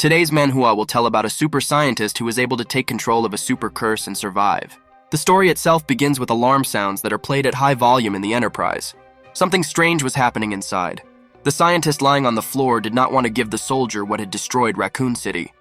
Today's Manhua will tell about a super scientist who is able to take control of a super curse and survive. The story itself begins with alarm sounds that are played at high volume in the Enterprise. Something strange was happening inside. The scientist lying on the floor did not want to give the soldier what had destroyed Raccoon City.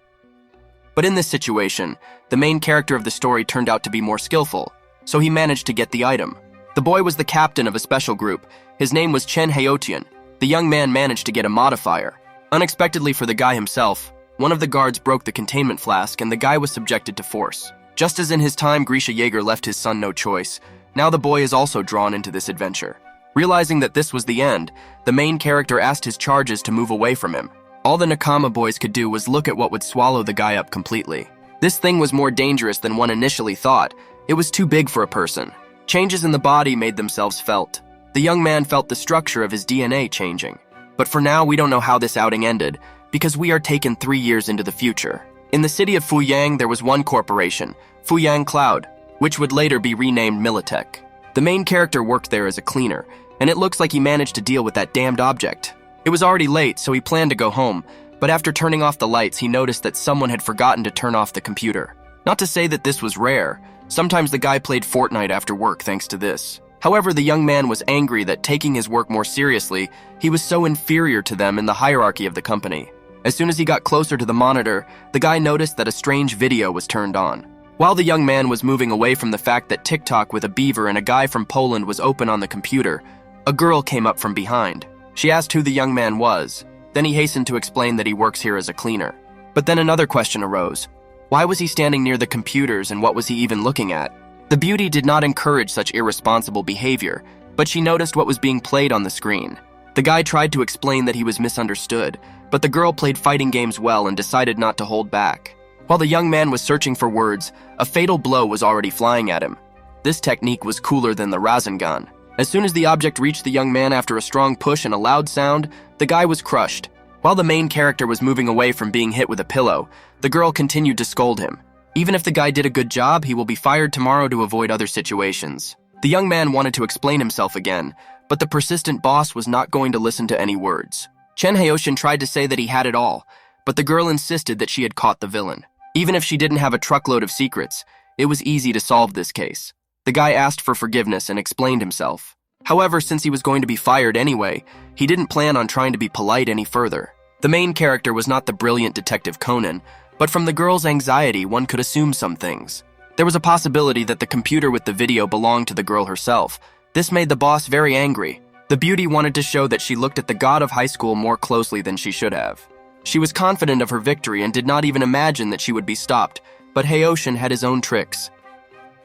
But in this situation, the main character of the story turned out to be more skillful, so he managed to get the item. The boy was the captain of a special group. His name was Chen Haotian. The young man managed to get a modifier. Unexpectedly for the guy himself, one of the guards broke the containment flask and the guy was subjected to force. Just as in his time Grisha Yeager left his son no choice, now the boy is also drawn into this adventure. Realizing that this was the end, the main character asked his charges to move away from him. All the Nakama boys could do was look at what would swallow the guy up completely. This thing was more dangerous than one initially thought. It was too big for a person. Changes in the body made themselves felt. The young man felt the structure of his DNA changing. But for now, we don't know how this outing ended, because we are taken 3 years into the future. In the city of Fuyang, there was one corporation, Fuyang Cloud, which would later be renamed Militech. The main character worked there as a cleaner, and it looks like he managed to deal with that damned object. It was already late, so he planned to go home, but after turning off the lights, he noticed that someone had forgotten to turn off the computer. Not to say that this was rare. Sometimes the guy played Fortnite after work thanks to this. However, the young man was angry that taking his work more seriously, he was so inferior to them in the hierarchy of the company. As soon as he got closer to the monitor, the guy noticed that a strange video was turned on. While the young man was moving away from the fact that TikTok with a beaver and a guy from Poland was open on the computer, a girl came up from behind. She asked who the young man was. Then he hastened to explain that he works here as a cleaner. But then another question arose. Why was he standing near the computers and what was he even looking at? The beauty did not encourage such irresponsible behavior, but she noticed what was being played on the screen. The guy tried to explain that he was misunderstood, but the girl played fighting games well and decided not to hold back. While the young man was searching for words, a fatal blow was already flying at him. This technique was cooler than the Rasengan. As soon as the object reached the young man after a strong push and a loud sound, the guy was crushed. While the main character was moving away from being hit with a pillow, the girl continued to scold him. Even if the guy did a good job, he will be fired tomorrow to avoid other situations. The young man wanted to explain himself again, but the persistent boss was not going to listen to any words. Chen Haoshin tried to say that he had it all, but the girl insisted that she had caught the villain. Even if she didn't have a truckload of secrets, it was easy to solve this case. The guy asked for forgiveness and explained himself. However, since he was going to be fired anyway, he didn't plan on trying to be polite any further. The main character was not the brilliant Detective Conan, but from the girl's anxiety, one could assume some things. There was a possibility that the computer with the video belonged to the girl herself. This made the boss very angry. The beauty wanted to show that she looked at the god of high school more closely than she should have. She was confident of her victory and did not even imagine that she would be stopped, but Haoshin had his own tricks.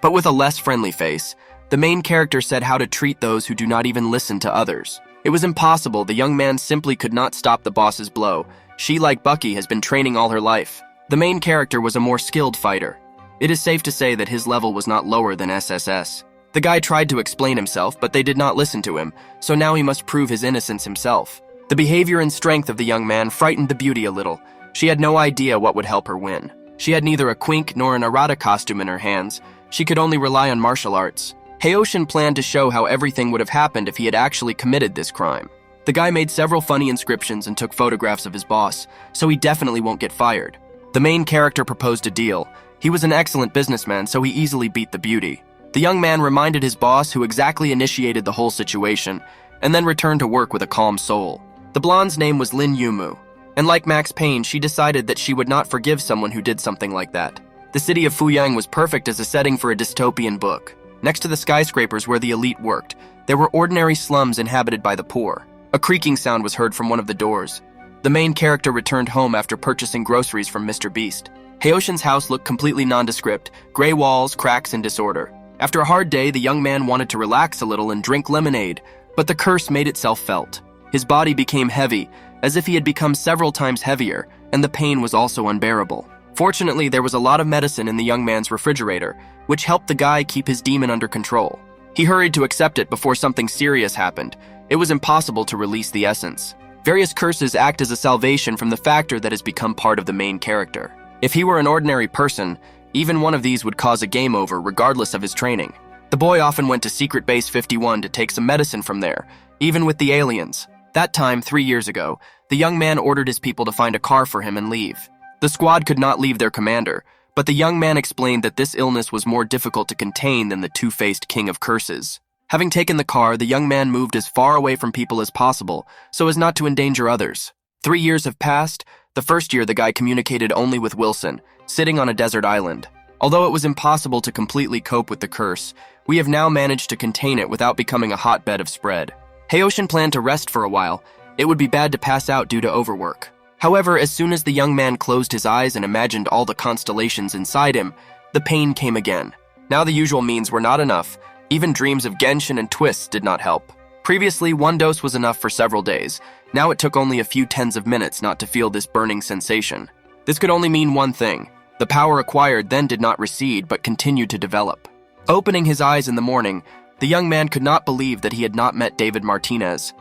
But with a less friendly face, the main character said how to treat those who do not even listen to others. It was impossible. The young man simply could not stop the boss's blow. She, like Bucky, has been training all her life. The main character was a more skilled fighter. It is safe to say that his level was not lower than SSS. The guy tried to explain himself, but they did not listen to him, so now he must prove his innocence himself. The behavior and strength of the young man frightened the beauty a little. She had no idea what would help her win. She had neither a quink nor an errata costume in her hands. She could only rely on martial arts. Haoshin planned to show how everything would have happened if he had actually committed this crime. The guy made several funny inscriptions and took photographs of his boss, so he definitely won't get fired. The main character proposed a deal. He was an excellent businessman, so he easily beat the beauty. The young man reminded his boss who exactly initiated the whole situation, and then returned to work with a calm soul. The blonde's name was Lin Yumu, and like Max Payne, she decided that she would not forgive someone who did something like that. The city of Fuyang was perfect as a setting for a dystopian book. Next to the skyscrapers where the elite worked, there were ordinary slums inhabited by the poor. A creaking sound was heard from one of the doors. The main character returned home after purchasing groceries from Mr. Beast. Haoshin's house looked completely nondescript, gray walls, cracks, and disorder. After a hard day, the young man wanted to relax a little and drink lemonade, but the curse made itself felt. His body became heavy, as if he had become several times heavier, and the pain was also unbearable. Fortunately, there was a lot of medicine in the young man's refrigerator, which helped the guy keep his demon under control. He hurried to accept it before something serious happened. It was impossible to release the essence. Various curses act as a salvation from the factor that has become part of the main character. If he were an ordinary person, even one of these would cause a game over regardless of his training. The boy often went to Secret Base 51 to take some medicine from there, even with the aliens. That time, 3 years ago, the young man ordered his people to find a car for him and leave. The squad could not leave their commander, but the young man explained that this illness was more difficult to contain than the two-faced king of curses. Having taken the car, the young man moved as far away from people as possible so as not to endanger others. 3 years have passed. The first year, the guy communicated only with Wilson, sitting on a desert island. Although it was impossible to completely cope with the curse, we have now managed to contain it without becoming a hotbed of spread. Haoshin planned to rest for a while. It would be bad to pass out due to overwork. However, as soon as the young man closed his eyes and imagined all the constellations inside him, the pain came again. Now the usual means were not enough. Even dreams of Genshin and twists did not help. Previously, 1 dose was enough for several days. Now it took only a few tens of minutes not to feel this burning sensation. This could only mean one thing. The power acquired then did not recede but continued to develop. Opening his eyes in the morning, the young man could not believe that he had not met David Martinez.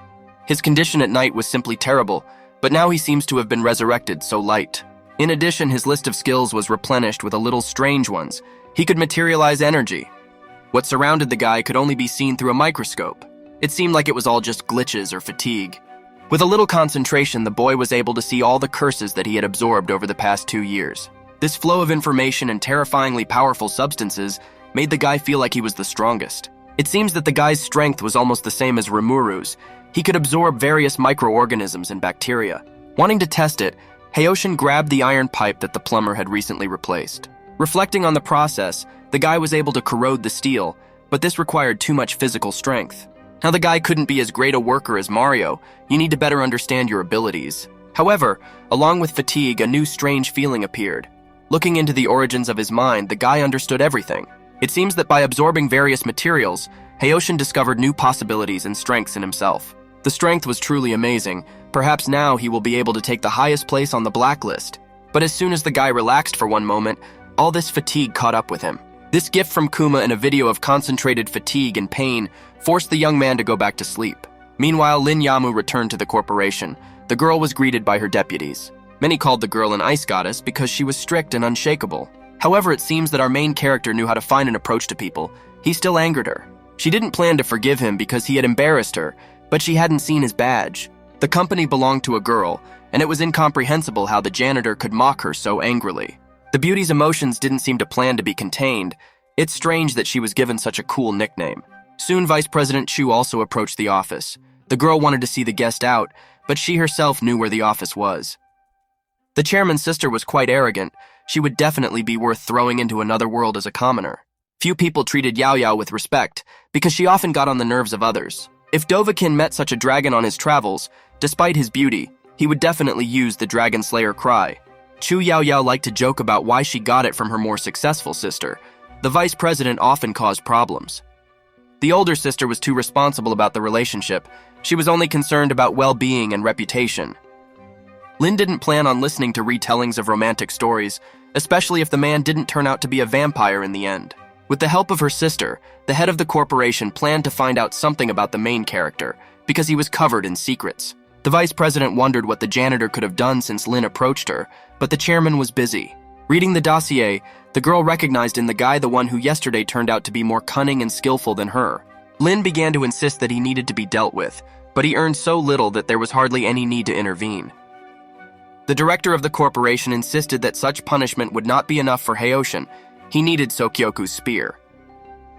His condition at night was simply terrible, but now he seems to have been resurrected so light. In addition, his list of skills was replenished with a little strange ones. He could materialize energy. What surrounded the guy could only be seen through a microscope. It seemed like it was all just glitches or fatigue. With a little concentration, the boy was able to see all the curses that he had absorbed over the past 2 years. This flow of information and terrifyingly powerful substances made the guy feel like he was the strongest. It seems that the guy's strength was almost the same as Rimuru's. He could absorb various microorganisms and bacteria. Wanting to test it, Haoshin grabbed the iron pipe that the plumber had recently replaced. Reflecting on the process, the guy was able to corrode the steel, but this required too much physical strength. Now the guy couldn't be as great a worker as Mario. You need to better understand your abilities. However, along with fatigue, a new strange feeling appeared. Looking into the origins of his mind, the guy understood everything. It seems that by absorbing various materials, Haoshin discovered new possibilities and strengths in himself. The strength was truly amazing. Perhaps now he will be able to take the highest place on the blacklist. But as soon as the guy relaxed for one moment, all this fatigue caught up with him. This gift from Kuma and a video of concentrated fatigue and pain forced the young man to go back to sleep. Meanwhile, Lin Yamu returned to the corporation. The girl was greeted by her deputies. Many called the girl an ice goddess because she was strict and unshakable. However, it seems that our main character knew how to find an approach to people. He still angered her. She didn't plan to forgive him because he had embarrassed her, but she hadn't seen his badge. The company belonged to a girl, and it was incomprehensible how the janitor could mock her so angrily. The beauty's emotions didn't seem to plan to be contained. It's strange that she was given such a cool nickname. Soon, Vice President Chu also approached the office. The girl wanted to see the guest out, but she herself knew where the office was. The chairman's sister was quite arrogant. She would definitely be worth throwing into another world as a commoner. Few people treated Yao Yao with respect because she often got on the nerves of others. If Dovahkiin met such a dragon on his travels, despite his beauty, he would definitely use the Dragon Slayer cry. Chu Yao Yao liked to joke about why she got it from her more successful sister. The vice president often caused problems. The older sister was too responsible about the relationship. She was only concerned about well-being and reputation. Lin didn't plan on listening to retellings of romantic stories, especially if the man didn't turn out to be a vampire in the end. With the help of her sister, the head of the corporation planned to find out something about the main character, because he was covered in secrets. The vice president wondered what the janitor could have done since Lin approached her, but the chairman was busy. Reading the dossier, the girl recognized in the guy the one who yesterday turned out to be more cunning and skillful than her. Lin began to insist that he needed to be dealt with, but he earned so little that there was hardly any need to intervene. The director of the corporation insisted that such punishment would not be enough for Haoshin. He needed Sokyoku's spear.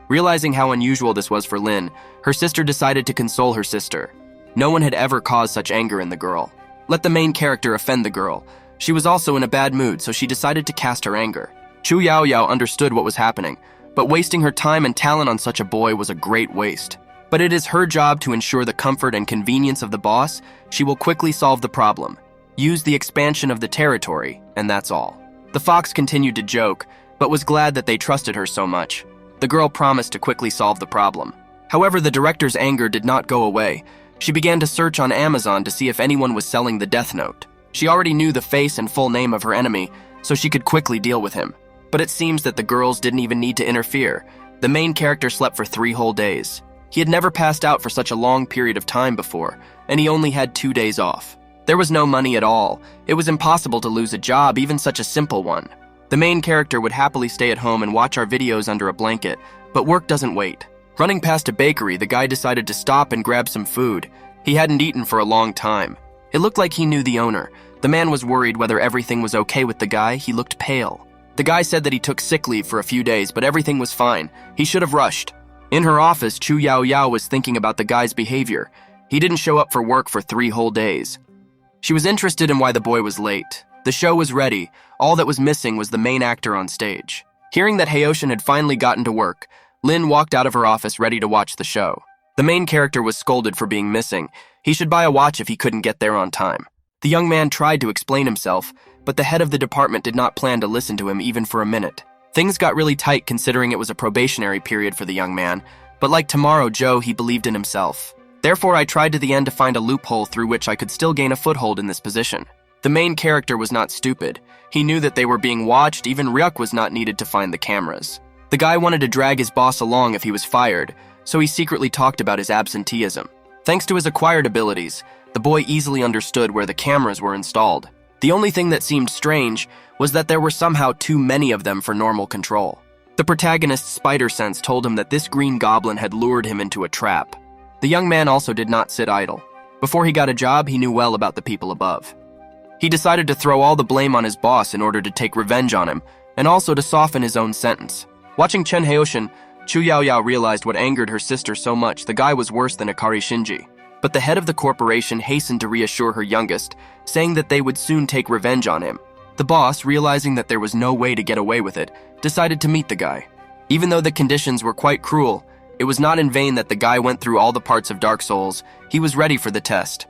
Realizing how unusual this was for Lin, her sister decided to console her sister. No one had ever caused such anger in the girl. Let the main character offend the girl. She was also in a bad mood, so she decided to cast her anger. Chu Yao Yao understood what was happening, but wasting her time and talent on such a boy was a great waste. But it is her job to ensure the comfort and convenience of the boss. She will quickly solve the problem. Use the expansion of the territory, and that's all. The fox continued to joke, but was glad that they trusted her so much. The girl promised to quickly solve the problem. However, the director's anger did not go away. She began to search on Amazon to see if anyone was selling the Death Note. She already knew the face and full name of her enemy, so she could quickly deal with him. But it seems that the girls didn't even need to interfere. The main character slept for 3 whole days. He had never passed out for such a long period of time before, and he only had 2 days off. There was no money at all. It was impossible to lose a job, even such a simple one. The main character would happily stay at home and watch our videos under a blanket, but work doesn't wait. Running past a bakery, the guy decided to stop and grab some food. He hadn't eaten for a long time. It looked like he knew the owner. The man was worried whether everything was okay with the guy. He looked pale. The guy said that he took sick leave for a few days, but everything was fine. He should have rushed. In her office, Chu Yao Yao was thinking about the guy's behavior. He didn't show up for work for 3 whole days. She was interested in why the boy was late. The show was ready. All that was missing was the main actor on stage. Hearing that Haoshin had finally gotten to work, Lin walked out of her office ready to watch the show. The main character was scolded for being missing. He should buy a watch if he couldn't get there on time. The young man tried to explain himself, but the head of the department did not plan to listen to him even for a minute. Things got really tight considering it was a probationary period for the young man, but like Tomorrow Joe, he believed in himself. Therefore, I tried to the end to find a loophole through which I could still gain a foothold in this position. The main character was not stupid. He knew that they were being watched. Even Ryuk was not needed to find the cameras. The guy wanted to drag his boss along if he was fired, so he secretly talked about his absenteeism. Thanks to his acquired abilities, the boy easily understood where the cameras were installed. The only thing that seemed strange was that there were somehow too many of them for normal control. The protagonist's spider sense told him that this green goblin had lured him into a trap. The young man also did not sit idle. Before he got a job, he knew well about the people above. He decided to throw all the blame on his boss in order to take revenge on him, and also to soften his own sentence. Watching Chen Haoshin, Chu Yao Yao realized what angered her sister so much. The guy was worse than Akari Shinji. But the head of the corporation hastened to reassure her youngest, saying that they would soon take revenge on him. The boss, realizing that there was no way to get away with it, decided to meet the guy. Even though the conditions were quite cruel, it was not in vain that the guy went through all the parts of Dark Souls. He was ready for the test.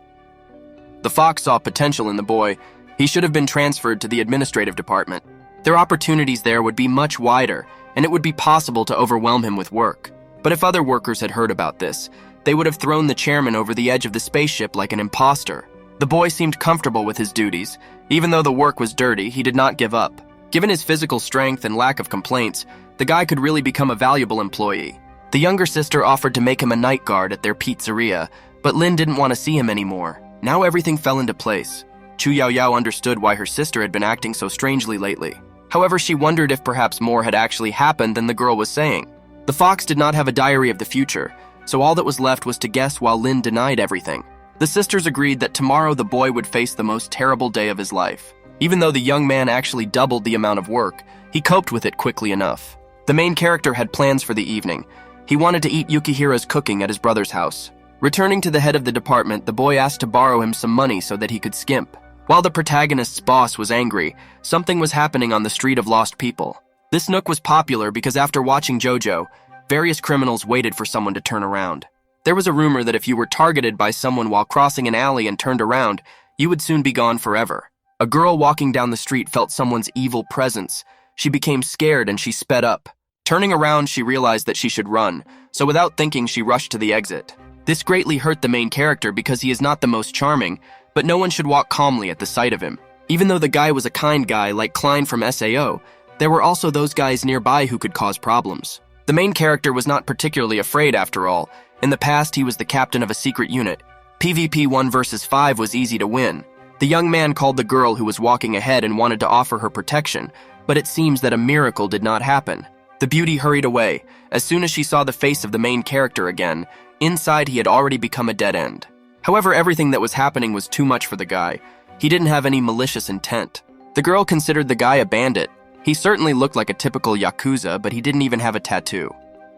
The fox saw potential in the boy. He should have been transferred to the administrative department. Their opportunities there would be much wider, and it would be possible to overwhelm him with work. But if other workers had heard about this, they would have thrown the chairman over the edge of the spaceship like an imposter. The boy seemed comfortable with his duties. Even though the work was dirty, he did not give up. Given his physical strength and lack of complaints, the guy could really become a valuable employee. The younger sister offered to make him a night guard at their pizzeria, but Lin didn't want to see him anymore. Now everything fell into place. Chu Yao Yao understood why her sister had been acting so strangely lately. However, she wondered if perhaps more had actually happened than the girl was saying. The fox did not have a diary of the future, so all that was left was to guess while Lin denied everything. The sisters agreed that tomorrow the boy would face the most terrible day of his life. Even though the young man actually doubled the amount of work, he coped with it quickly enough. The main character had plans for the evening. He wanted to eat Yukihira's cooking at his brother's house. Returning to the head of the department, the boy asked to borrow him some money so that he could skimp. While the protagonist's boss was angry, something was happening on the Street of Lost People. This nook was popular because after watching JoJo, various criminals waited for someone to turn around. There was a rumor that if you were targeted by someone while crossing an alley and turned around, you would soon be gone forever. A girl walking down the street felt someone's evil presence. She became scared and she sped up. Turning around, she realized that she should run, so without thinking, she rushed to the exit. This greatly hurt the main character because he is not the most charming, but no one should walk calmly at the sight of him. Even though the guy was a kind guy like Klein from SAO, there were also those guys nearby who could cause problems. The main character was not particularly afraid after all. In the past, he was the captain of a secret unit. PvP 1 versus 5 was easy to win. The young man called the girl who was walking ahead and wanted to offer her protection, but it seems that a miracle did not happen. The beauty hurried away. As soon as she saw the face of the main character again, inside he had already become a dead end. However, everything that was happening was too much for the guy. He didn't have any malicious intent. The girl considered the guy a bandit. He certainly looked like a typical Yakuza, but he didn't even have a tattoo.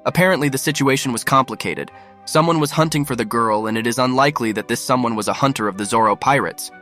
Apparently, the situation was complicated. Someone was hunting for the girl, and it is unlikely that this someone was a hunter of the Zoro pirates.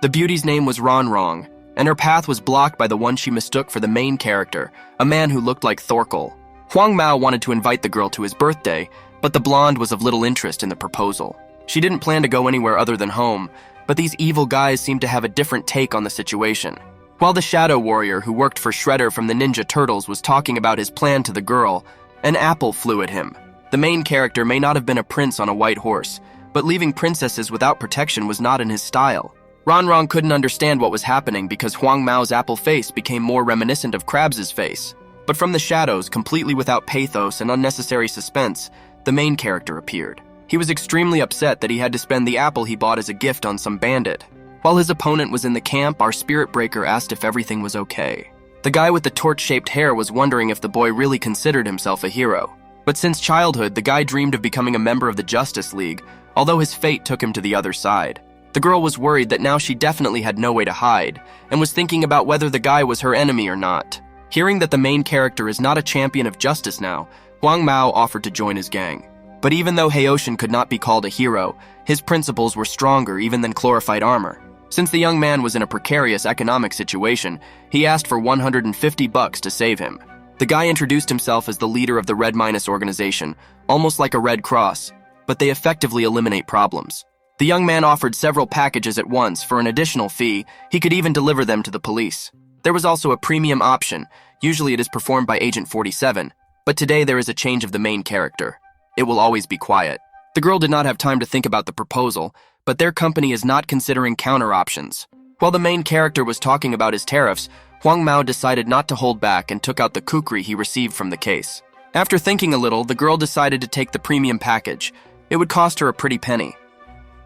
The beauty's name was Ronrong, and her path was blocked by the one she mistook for the main character, a man who looked like Thorkel. Huang Mao wanted to invite the girl to his birthday, but the blonde was of little interest in the proposal. She didn't plan to go anywhere other than home, but these evil guys seemed to have a different take on the situation. While the Shadow Warrior who worked for Shredder from the Ninja Turtles was talking about his plan to the girl, an apple flew at him. The main character may not have been a prince on a white horse, but leaving princesses without protection was not in his style. Ronrong couldn't understand what was happening because Huang Mao's apple face became more reminiscent of Krabs' face. But from the shadows, completely without pathos and unnecessary suspense, the main character appeared. He was extremely upset that he had to spend the apple he bought as a gift on some bandit. While his opponent was in the camp, our spirit breaker asked if everything was okay. The guy with the torch-shaped hair was wondering if the boy really considered himself a hero. But since childhood, the guy dreamed of becoming a member of the Justice League, although his fate took him to the other side. The girl was worried that now she definitely had no way to hide, and was thinking about whether the guy was her enemy or not. Hearing that the main character is not a champion of justice now, Huang Mao offered to join his gang. But even though Haoshin could not be called a hero, his principles were stronger even than glorified armor. Since the young man was in a precarious economic situation, he asked for $150 to save him. The guy introduced himself as the leader of the Red Minus organization, almost like a Red Cross, but they effectively eliminate problems. The young man offered several packages at once for an additional fee. He could even deliver them to the police. There was also a premium option. Usually it is performed by Agent 47, but today there is a change of the main character. It will always be quiet. The girl did not have time to think about the proposal, but their company is not considering counter options. While the main character was talking about his tariffs, Huang Mao decided not to hold back and took out the kukri he received from the case. After thinking a little, the girl decided to take the premium package. It would cost her a pretty penny.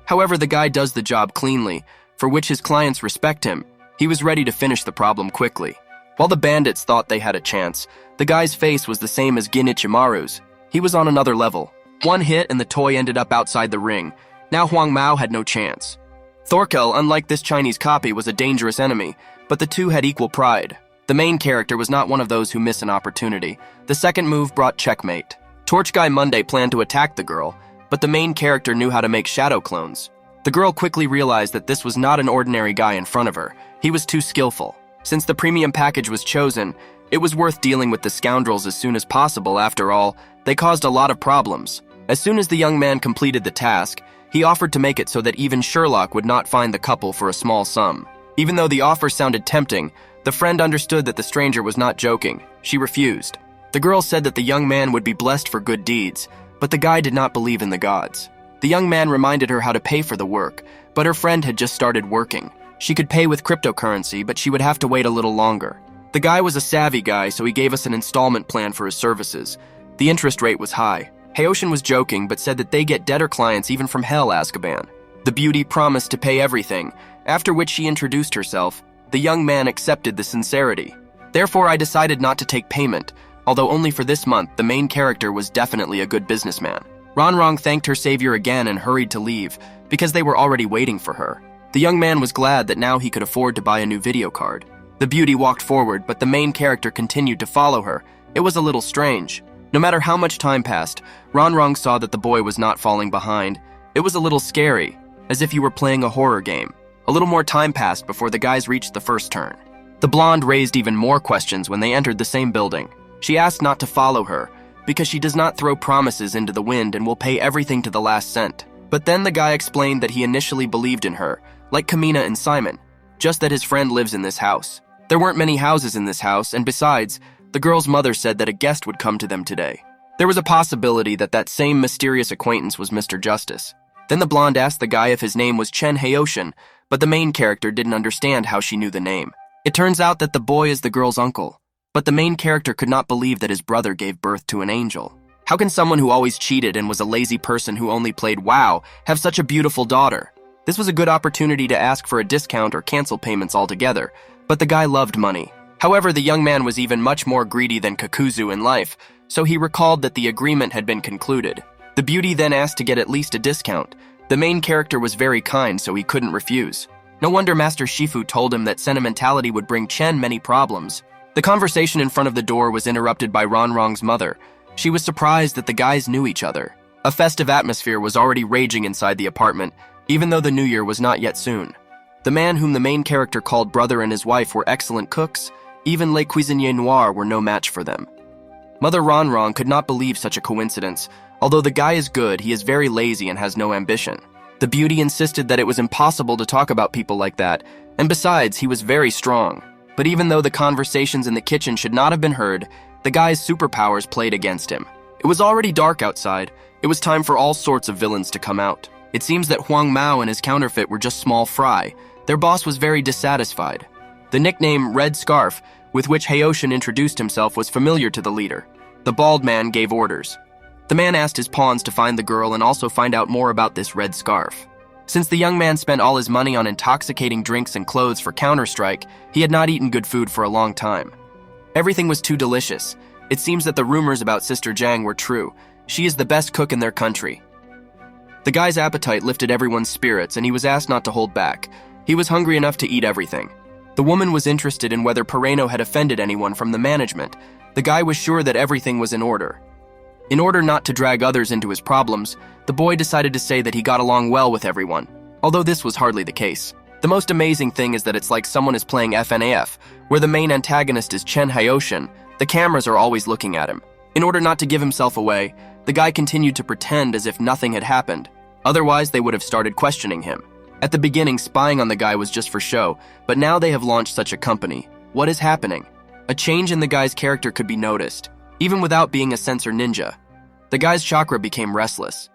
However, the guy does the job cleanly, for which his clients respect him. He was ready to finish the problem quickly. While the bandits thought they had a chance, the guy's face was the same as Ginichimaru's. He was on another level. One hit and the toy ended up outside the ring. Now Huang Mao had no chance. Thorkel, unlike this Chinese copy, was a dangerous enemy, but the two had equal pride. The main character was not one of those who miss an opportunity. The second move brought checkmate. Torch Guy Monday planned to attack the girl, but the main character knew how to make shadow clones. The girl quickly realized that this was not an ordinary guy in front of her. He was too skillful. Since the premium package was chosen, it was worth dealing with the scoundrels as soon as possible. After all, they caused a lot of problems. As soon as the young man completed the task, he offered to make it so that even Sherlock would not find the couple for a small sum. Even though the offer sounded tempting, the friend understood that the stranger was not joking. She refused. The girl said that the young man would be blessed for good deeds, but the guy did not believe in the gods. The young man reminded her how to pay for the work, but her friend had just started working. She could pay with cryptocurrency, but she would have to wait a little longer. The guy was a savvy guy, so he gave us an installment plan for his services. The interest rate was high. Haoshin was joking, but said that they get debtor clients even from Hell Azkaban. The beauty promised to pay everything, after which she introduced herself. The young man accepted the sincerity. Therefore, I decided not to take payment, although only for this month. The main character was definitely a good businessman. Ronrong thanked her savior again and hurried to leave, because they were already waiting for her. The young man was glad that now he could afford to buy a new video card. The beauty walked forward, but the main character continued to follow her. It was a little strange. No matter how much time passed, Ronrong saw that the boy was not falling behind. It was a little scary, as if you were playing a horror game. A little more time passed before the guys reached the first turn. The blonde raised even more questions when they entered the same building. She asked not to follow her, because she does not throw promises into the wind and will pay everything to the last cent. But then the guy explained that he initially believed in her, like Kamina and Simon, just that his friend lives in this house. There weren't many houses in this house, and besides, the girl's mother said that a guest would come to them today. There was a possibility that that same mysterious acquaintance was Mr. Justice. Then the blonde asked the guy if his name was Chen Haoshin, but the main character didn't understand how she knew the name. It turns out that the boy is the girl's uncle, but the main character could not believe that his brother gave birth to an angel. How can someone who always cheated and was a lazy person who only played WoW have such a beautiful daughter? This was a good opportunity to ask for a discount or cancel payments altogether, but the guy loved money. However, the young man was even much more greedy than Kakuzu in life, so he recalled that the agreement had been concluded. The beauty then asked to get at least a discount. The main character was very kind, so he couldn't refuse. No wonder Master Shifu told him that sentimentality would bring Chen many problems. The conversation in front of the door was interrupted by Ronrong's mother. She was surprised that the guys knew each other. A festive atmosphere was already raging inside the apartment, even though the new year was not yet soon. The man whom the main character called brother and his wife were excellent cooks. Even Les Cuisiniers Noirs were no match for them. Mother Ronrong could not believe such a coincidence. Although the guy is good, he is very lazy and has no ambition. The beauty insisted that it was impossible to talk about people like that, and besides, he was very strong. But even though the conversations in the kitchen should not have been heard, the guy's superpowers played against him. It was already dark outside. It was time for all sorts of villains to come out. It seems that Huang Mao and his counterfeit were just small fry. Their boss was very dissatisfied. The nickname Red Scarf, with which Haoshin introduced himself, was familiar to the leader. The bald man gave orders. The man asked his pawns to find the girl and also find out more about this red scarf. Since the young man spent all his money on intoxicating drinks and clothes for Counter-Strike, he had not eaten good food for a long time. Everything was too delicious. It seems that the rumors about Sister Zhang were true. She is the best cook in their country. The guy's appetite lifted everyone's spirits, and he was asked not to hold back. He was hungry enough to eat everything. The woman was interested in whether Pereno had offended anyone from the management. The guy was sure that everything was in order. In order not to drag others into his problems, the boy decided to say that he got along well with everyone, although this was hardly the case. The most amazing thing is that it's like someone is playing FNAF, where the main antagonist is Chen Haoshin. The cameras are always looking at him. In order not to give himself away, the guy continued to pretend as if nothing had happened. Otherwise, they would have started questioning him. At the beginning, spying on the guy was just for show, but now they have launched such a company. What is happening? A change in the guy's character could be noticed, even without being a censor ninja. The guy's chakra became restless.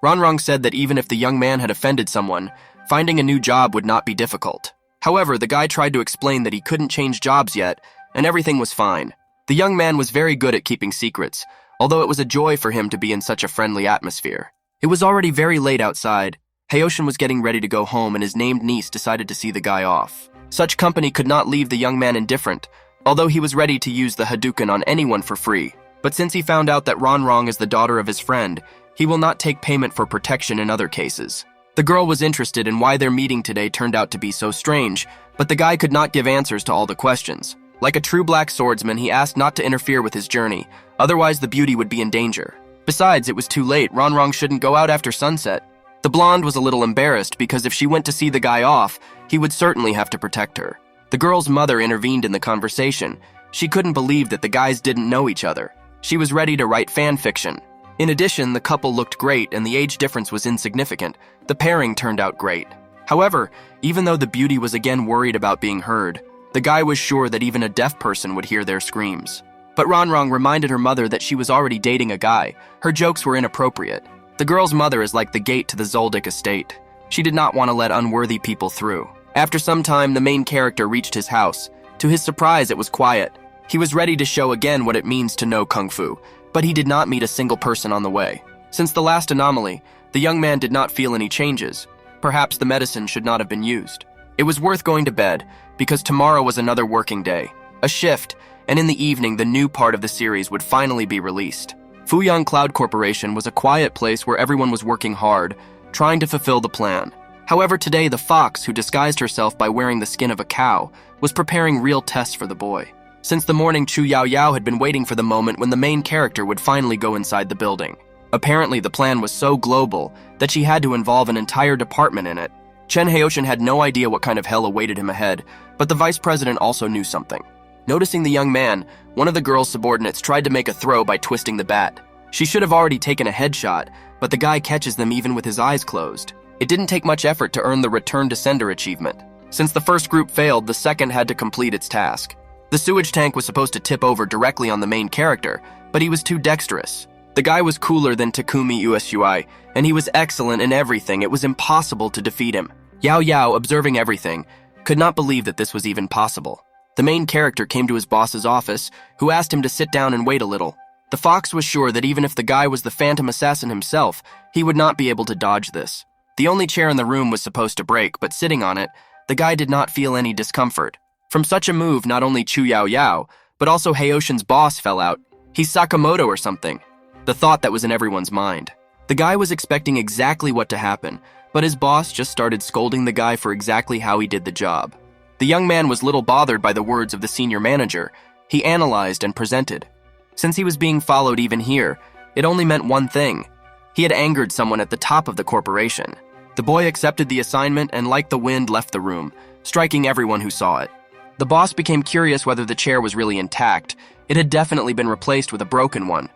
Ronrong said that even if the young man had offended someone, finding a new job would not be difficult. However, the guy tried to explain that he couldn't change jobs yet, and everything was fine. The young man was very good at keeping secrets, although it was a joy for him to be in such a friendly atmosphere. It was already very late outside. Haoshin was getting ready to go home, and his named niece decided to see the guy off. Such company could not leave the young man indifferent, although he was ready to use the Hadouken on anyone for free. But since he found out that Ronrong is the daughter of his friend, he will not take payment for protection in other cases. The girl was interested in why their meeting today turned out to be so strange, but the guy could not give answers to all the questions. Like a true black swordsman, he asked not to interfere with his journey, otherwise the beauty would be in danger. Besides, it was too late. Ronrong shouldn't go out after sunset. The blonde was a little embarrassed because if she went to see the guy off, he would certainly have to protect her. The girl's mother intervened in the conversation. She couldn't believe that the guys didn't know each other. She was ready to write fan fiction. In addition, the couple looked great and the age difference was insignificant. The pairing turned out great. However, even though the beauty was again worried about being heard, the guy was sure that even a deaf person would hear their screams. But Ronrong reminded her mother that she was already dating a guy. Her jokes were inappropriate. The girl's mother is like the gate to the Zoldyck estate. She did not want to let unworthy people through. After some time, the main character reached his house. To his surprise, it was quiet. He was ready to show again what it means to know Kung Fu, but he did not meet a single person on the way. Since the last anomaly, the young man did not feel any changes. Perhaps the medicine should not have been used. It was worth going to bed, because tomorrow was another working day, a shift, and in the evening the new part of the series would finally be released. Fuyang Cloud Corporation was a quiet place where everyone was working hard, trying to fulfill the plan. However, today the fox, who disguised herself by wearing the skin of a cow, was preparing real tests for the boy. Since the morning, Chu Yao Yao had been waiting for the moment when the main character would finally go inside the building. Apparently, the plan was so global that she had to involve an entire department in it. Chen Haoshin had no idea what kind of hell awaited him ahead, but the vice president also knew something. Noticing the young man, one of the girl's subordinates tried to make a throw by twisting the bat. She should have already taken a headshot, but the guy catches them even with his eyes closed. It didn't take much effort to earn the Return to Sender achievement. Since the first group failed, the second had to complete its task. The sewage tank was supposed to tip over directly on the main character, but he was too dexterous. The guy was cooler than Takumi Usui, and he was excellent in everything. It was impossible to defeat him. Yao Yao, observing everything, could not believe that this was even possible. The main character came to his boss's office, who asked him to sit down and wait a little. The fox was sure that even if the guy was the phantom assassin himself, he would not be able to dodge this. The only chair in the room was supposed to break, but sitting on it, the guy did not feel any discomfort. From such a move, not only Chu Yao Yao, but also Haoshin's boss fell out. He's Sakamoto or something. The thought that was in everyone's mind. The guy was expecting exactly what to happen, but his boss just started scolding the guy for exactly how he did the job. The young man was little bothered by the words of the senior manager. He analyzed and presented. Since he was being followed even here, it only meant one thing. He had angered someone at the top of the corporation. The boy accepted the assignment and like the wind left the room, striking everyone who saw it. The boss became curious whether the chair was really intact. It had definitely been replaced with a broken one.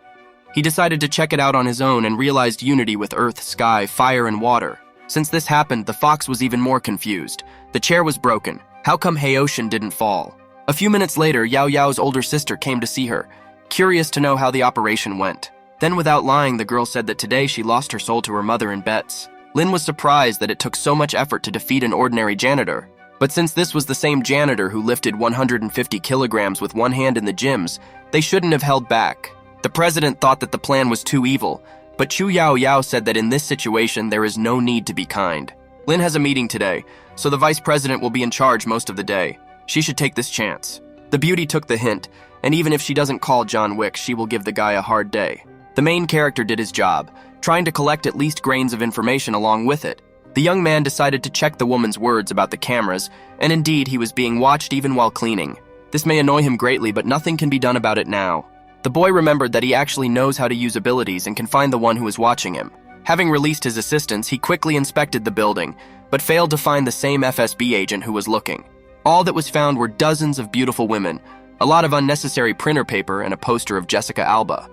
He decided to check it out on his own and realized unity with earth, sky, fire, and water. Since this happened, the fox was even more confused. The chair was broken. How come Haoshin didn't fall? A few minutes later, Yao Yao's older sister came to see her, curious to know how the operation went. Then without lying, the girl said that today she lost her soul to her mother in bets. Lin was surprised that it took so much effort to defeat an ordinary janitor. But since this was the same janitor who lifted 150 kilograms with one hand in the gyms, they shouldn't have held back. The president thought that the plan was too evil, but Chu Yao Yao said that in this situation there is no need to be kind. Lin has a meeting today, so the vice president will be in charge most of the day. She should take this chance. The beauty took the hint, and even if she doesn't call John Wick, she will give the guy a hard day. The main character did his job, trying to collect at least grains of information along with it. The young man decided to check the woman's words about the cameras, and indeed he was being watched even while cleaning. This may annoy him greatly, but nothing can be done about it now. The boy remembered that he actually knows how to use abilities and can find the one who is watching him. Having released his assistants, he quickly inspected the building, but failed to find the same FSB agent who was looking. All that was found were dozens of beautiful women, a lot of unnecessary printer paper, and a poster of Jessica Alba.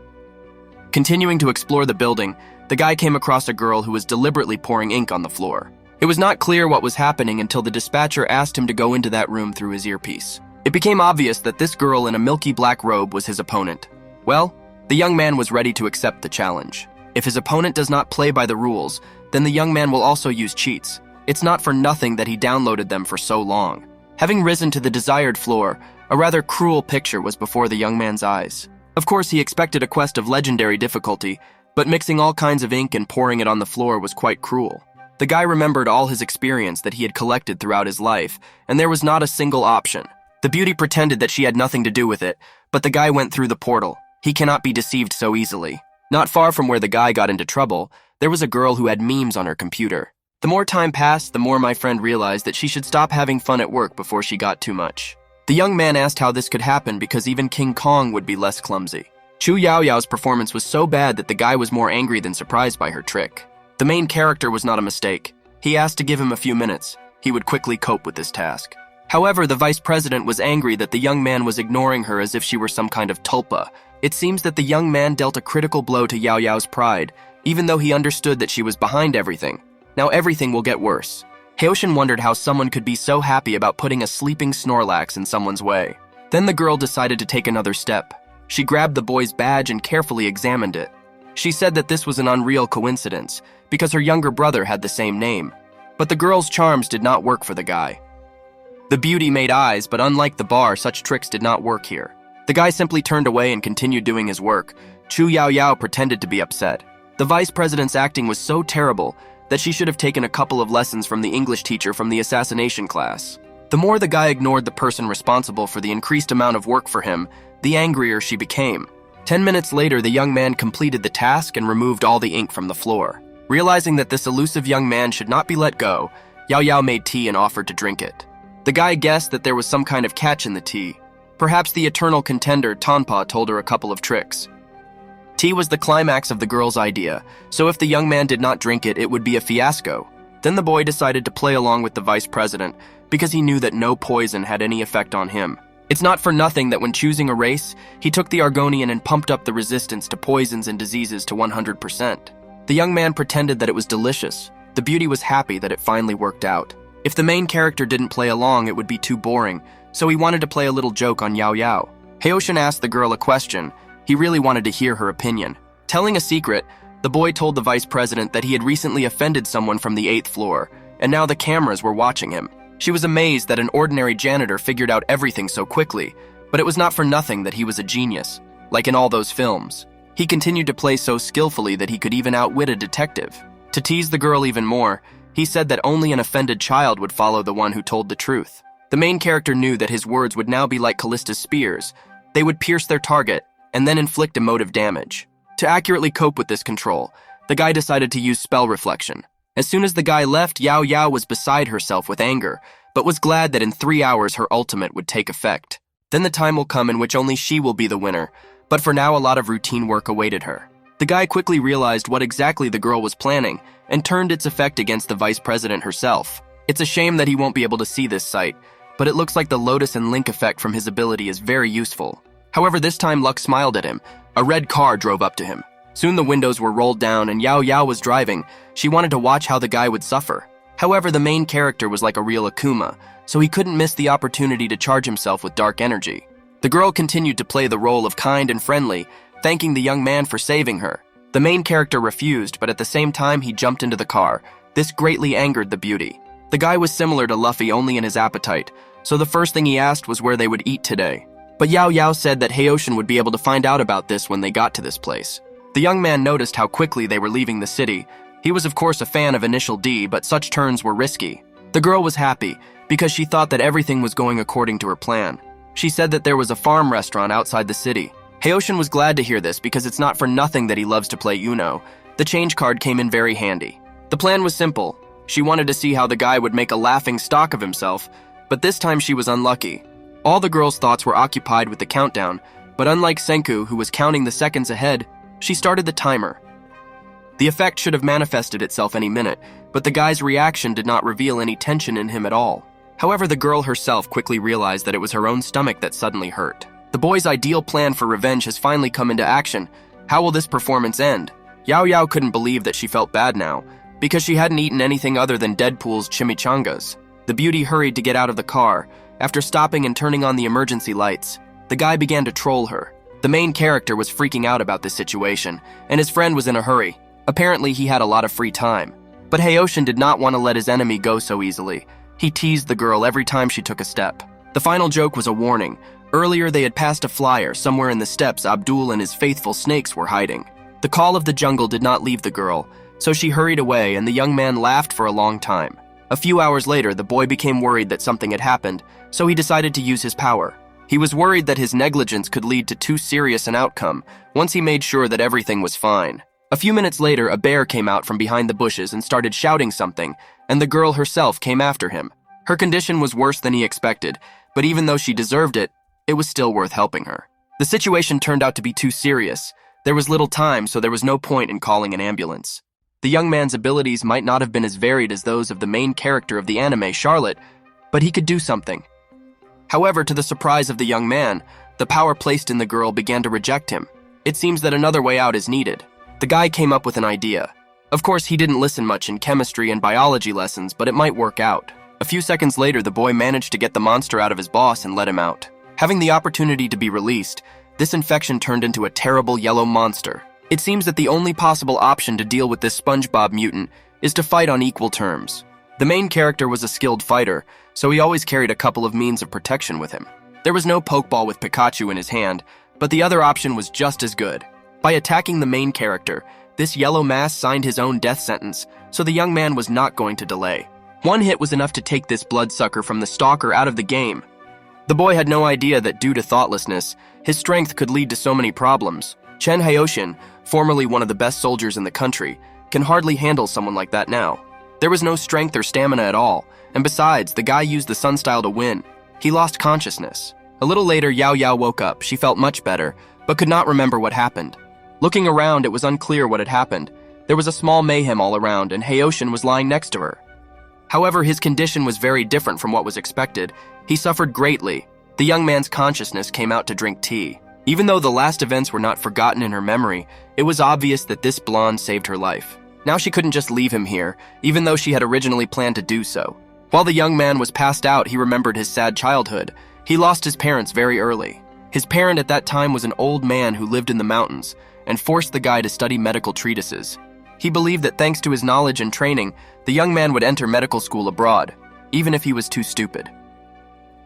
Continuing to explore the building, the guy came across a girl who was deliberately pouring ink on the floor. It was not clear what was happening until the dispatcher asked him to go into that room through his earpiece. It became obvious that this girl in a milky black robe was his opponent. Well, the young man was ready to accept the challenge. If his opponent does not play by the rules, then the young man will also use cheats. It's not for nothing that he downloaded them for so long. Having risen to the desired floor, a rather cruel picture was before the young man's eyes. Of course, he expected a quest of legendary difficulty, but mixing all kinds of ink and pouring it on the floor was quite cruel. The guy remembered all his experience that he had collected throughout his life, and there was not a single option. The beauty pretended that she had nothing to do with it, but the guy went through the portal. He cannot be deceived so easily. Not far from where the guy got into trouble, there was a girl who had memes on her computer. The more time passed, the more my friend realized that she should stop having fun at work before she got too much. The young man asked how this could happen because even King Kong would be less clumsy. Chu Yaoyao's performance was so bad that the guy was more angry than surprised by her trick. The main character was not a mistake. He asked to give him a few minutes. He would quickly cope with this task. However, the vice president was angry that the young man was ignoring her as if she were some kind of tulpa. It seems that the young man dealt a critical blow to Yao Yao's pride, even though he understood that she was behind everything. Now everything will get worse. Haoshin wondered how someone could be so happy about putting a sleeping Snorlax in someone's way. Then the girl decided to take another step. She grabbed the boy's badge and carefully examined it. She said that this was an unreal coincidence, because her younger brother had the same name. But the girl's charms did not work for the guy. The beauty made eyes, but unlike the bar, such tricks did not work here. The guy simply turned away and continued doing his work. Chu Yaoyao pretended to be upset. The vice president's acting was so terrible that she should have taken a couple of lessons from the English teacher from the assassination class. The more the guy ignored the person responsible for the increased amount of work for him, the angrier she became. 10 minutes later, the young man completed the task and removed all the ink from the floor. Realizing that this elusive young man should not be let go, Yao Yao made tea and offered to drink it. The guy guessed that there was some kind of catch in the tea. Perhaps the eternal contender Tanpa told her a couple of tricks. Tea was the climax of the girl's idea, so if the young man did not drink it, it would be a fiasco. Then the boy decided to play along with the vice president because he knew that no poison had any effect on him. It's not for nothing that when choosing a race, he took the Argonian and pumped up the resistance to poisons and diseases to 100%. The young man pretended that it was delicious. The beauty was happy that it finally worked out. If the main character didn't play along, it would be too boring, so he wanted to play a little joke on Yao Yao. Haoshin asked the girl a question. He really wanted to hear her opinion. Telling a secret, the boy told the vice president that he had recently offended someone from the 8th floor, and now the cameras were watching him. She was amazed that an ordinary janitor figured out everything so quickly, but it was not for nothing that he was a genius, like in all those films. He continued to play so skillfully that he could even outwit a detective. To tease the girl even more, he said that only an offended child would follow the one who told the truth. The main character knew that his words would now be like Callista's spears. They would pierce their target and then inflict emotive damage. To accurately cope with this control, the guy decided to use spell reflection. As soon as the guy left, Yao Yao was beside herself with anger, but was glad that in 3 hours her ultimate would take effect. Then the time will come in which only she will be the winner, but for now a lot of routine work awaited her. The guy quickly realized what exactly the girl was planning and turned its effect against the vice president herself. It's a shame that he won't be able to see this sight, but it looks like the Lotus and Link effect from his ability is very useful. However, this time luck smiled at him. A red car drove up to him. Soon the windows were rolled down and Yao Yao was driving. She wanted to watch how the guy would suffer. However, the main character was like a real Akuma, so he couldn't miss the opportunity to charge himself with dark energy. The girl continued to play the role of kind and friendly, thanking the young man for saving her. The main character refused, but at the same time he jumped into the car. This greatly angered the beauty. The guy was similar to Luffy only in his appetite, so the first thing he asked was where they would eat today. But Yao Yao said that Haoshin would be able to find out about this when they got to this place. The young man noticed how quickly they were leaving the city. He was of course a fan of Initial D, but such turns were risky. The girl was happy, because she thought that everything was going according to her plan. She said that there was a farm restaurant outside the city. Haoshin was glad to hear this because it's not for nothing that he loves to play Uno, The change card came in very handy. The plan was simple. She wanted to see how the guy would make a laughing stock of himself, but this time she was unlucky. All the girl's thoughts were occupied with the countdown, but unlike Senku, who was counting the seconds ahead, she started the timer. The effect should have manifested itself any minute, but the guy's reaction did not reveal any tension in him at all. However, the girl herself quickly realized that it was her own stomach that suddenly hurt. The boy's ideal plan for revenge has finally come into action. How will this performance end? Yao Yao couldn't believe that she felt bad now, because she hadn't eaten anything other than Deadpool's chimichangas. The beauty hurried to get out of the car. After stopping and turning on the emergency lights, the guy began to troll her. The main character was freaking out about this situation, and his friend was in a hurry. Apparently, he had a lot of free time. But Hayoshin did not want to let his enemy go so easily. He teased the girl every time she took a step. The final joke was a warning. Earlier, they had passed a flyer. Somewhere in the steps, Abdul and his faithful snakes were hiding. The call of the jungle did not leave the girl, so she hurried away, and the young man laughed for a long time. A few hours later, the boy became worried that something had happened, so he decided to use his power. He was worried that his negligence could lead to too serious an outcome once he made sure that everything was fine. A few minutes later, a bear came out from behind the bushes and started shouting something, and the girl herself came after him. Her condition was worse than he expected, but even though she deserved it, it was still worth helping her. The situation turned out to be too serious. There was little time, so there was no point in calling an ambulance. The young man's abilities might not have been as varied as those of the main character of the anime, Charlotte, but he could do something. However, to the surprise of the young man, the power placed in the girl began to reject him. It seems that another way out is needed. The guy came up with an idea. Of course, he didn't listen much in chemistry and biology lessons, but it might work out. A few seconds later, the boy managed to get the monster out of his boss and let him out. Having the opportunity to be released, this infection turned into a terrible yellow monster. It seems that the only possible option to deal with this SpongeBob mutant is to fight on equal terms. The main character was a skilled fighter, so he always carried a couple of means of protection with him. There was no Pokeball with Pikachu in his hand, but the other option was just as good. By attacking the main character, this yellow mass signed his own death sentence, so the young man was not going to delay. One hit was enough to take this bloodsucker from the stalker out of the game. The boy had no idea that due to thoughtlessness, his strength could lead to so many problems. Chen Hayoshin, formerly one of the best soldiers in the country, can hardly handle someone like that now. There was no strength or stamina at all, and besides, the guy used the sun style to win. He lost consciousness. A little later, Yao Yao woke up. She felt much better, but could not remember what happened. Looking around, it was unclear what had happened. There was a small mayhem all around, and Hayoshin was lying next to her. However, his condition was very different from what was expected. He suffered greatly. The young man's consciousness came out to drink tea. Even though the last events were not forgotten in her memory, it was obvious that this blonde saved her life. Now she couldn't just leave him here, even though she had originally planned to do so. While the young man was passed out, he remembered his sad childhood. He lost his parents very early. His parent at that time was an old man who lived in the mountains and forced the guy to study medical treatises. He believed that thanks to his knowledge and training, the young man would enter medical school abroad, even if he was too stupid.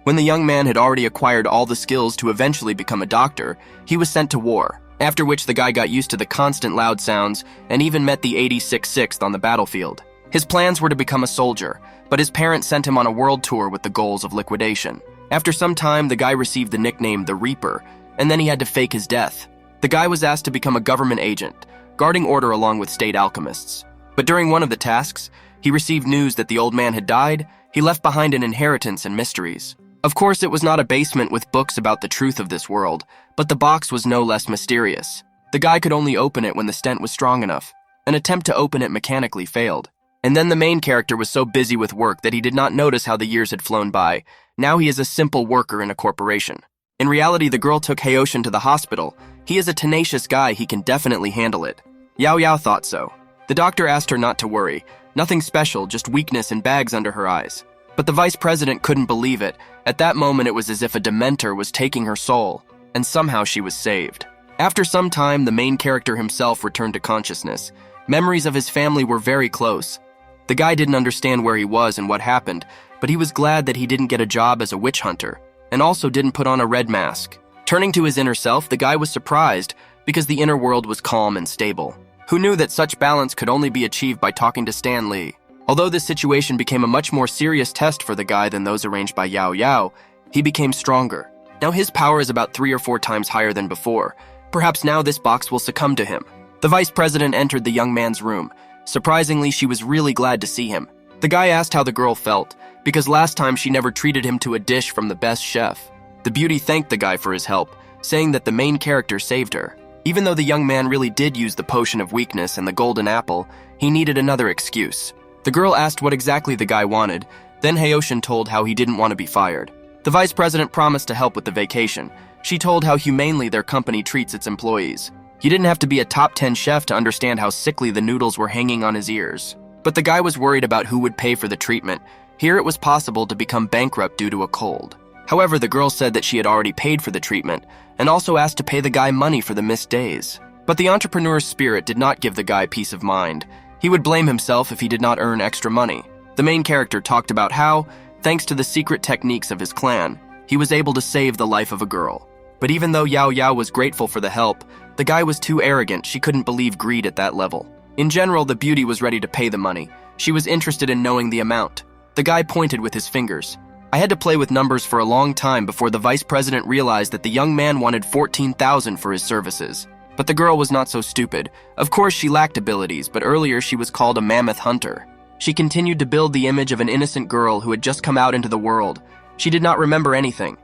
When the young man had already acquired all the skills to eventually become a doctor, he was sent to war, after which the guy got used to the constant loud sounds and even met the 86th on the battlefield. His plans were to become a soldier, but his parents sent him on a world tour with the goals of liquidation. After some time, the guy received the nickname the Reaper, and then he had to fake his death. The guy was asked to become a government agent, guarding order along with state alchemists. But during one of the tasks, he received news that the old man had died. He left behind an inheritance and mysteries. Of course, it was not a basement with books about the truth of this world, but the box was no less mysterious. The guy could only open it when the stent was strong enough. An attempt to open it mechanically failed. And then the main character was so busy with work that he did not notice how the years had flown by. Now he is a simple worker in a corporation. In reality, the girl took Hayoshin to the hospital. He is a tenacious guy, he can definitely handle it. Yao Yao thought so. The doctor asked her not to worry. Nothing special, just weakness and bags under her eyes. But the vice president couldn't believe it. At that moment, it was as if a dementor was taking her soul, and somehow she was saved. After some time, the main character himself returned to consciousness. Memories of his family were very close. The guy didn't understand where he was and what happened, but he was glad that he didn't get a job as a witch hunter, and also didn't put on a red mask. Turning to his inner self, the guy was surprised because the inner world was calm and stable. Who knew that such balance could only be achieved by talking to Stan Lee? Although this situation became a much more serious test for the guy than those arranged by Yao Yao, he became stronger. Now his power is about 3 or 4 times higher than before. Perhaps now this box will succumb to him. The vice president entered the young man's room. Surprisingly, she was really glad to see him. The guy asked how the girl felt, because last time she never treated him to a dish from the best chef. The beauty thanked the guy for his help, saying that the main character saved her. Even though the young man really did use the potion of weakness and the golden apple, he needed another excuse. The girl asked what exactly the guy wanted, then Haoshin told how he didn't want to be fired. The vice president promised to help with the vacation. She told how humanely their company treats its employees. He didn't have to be a top 10 chef to understand how sickly the noodles were hanging on his ears. But the guy was worried about who would pay for the treatment. Here it was possible to become bankrupt due to a cold. However, the girl said that she had already paid for the treatment, and also asked to pay the guy money for the missed days. But the entrepreneur's spirit did not give the guy peace of mind. He would blame himself if he did not earn extra money. The main character talked about how, thanks to the secret techniques of his clan, he was able to save the life of a girl. But even though Yao Yao was grateful for the help, the guy was too arrogant. She couldn't believe greed at that level. In general, the beauty was ready to pay the money. She was interested in knowing the amount. The guy pointed with his fingers. I had to play with numbers for a long time before the vice president realized that the young man wanted 14,000 for his services. But the girl was not so stupid. Of course, she lacked abilities, but earlier she was called a mammoth hunter. She continued to build the image of an innocent girl who had just come out into the world. She did not remember anything.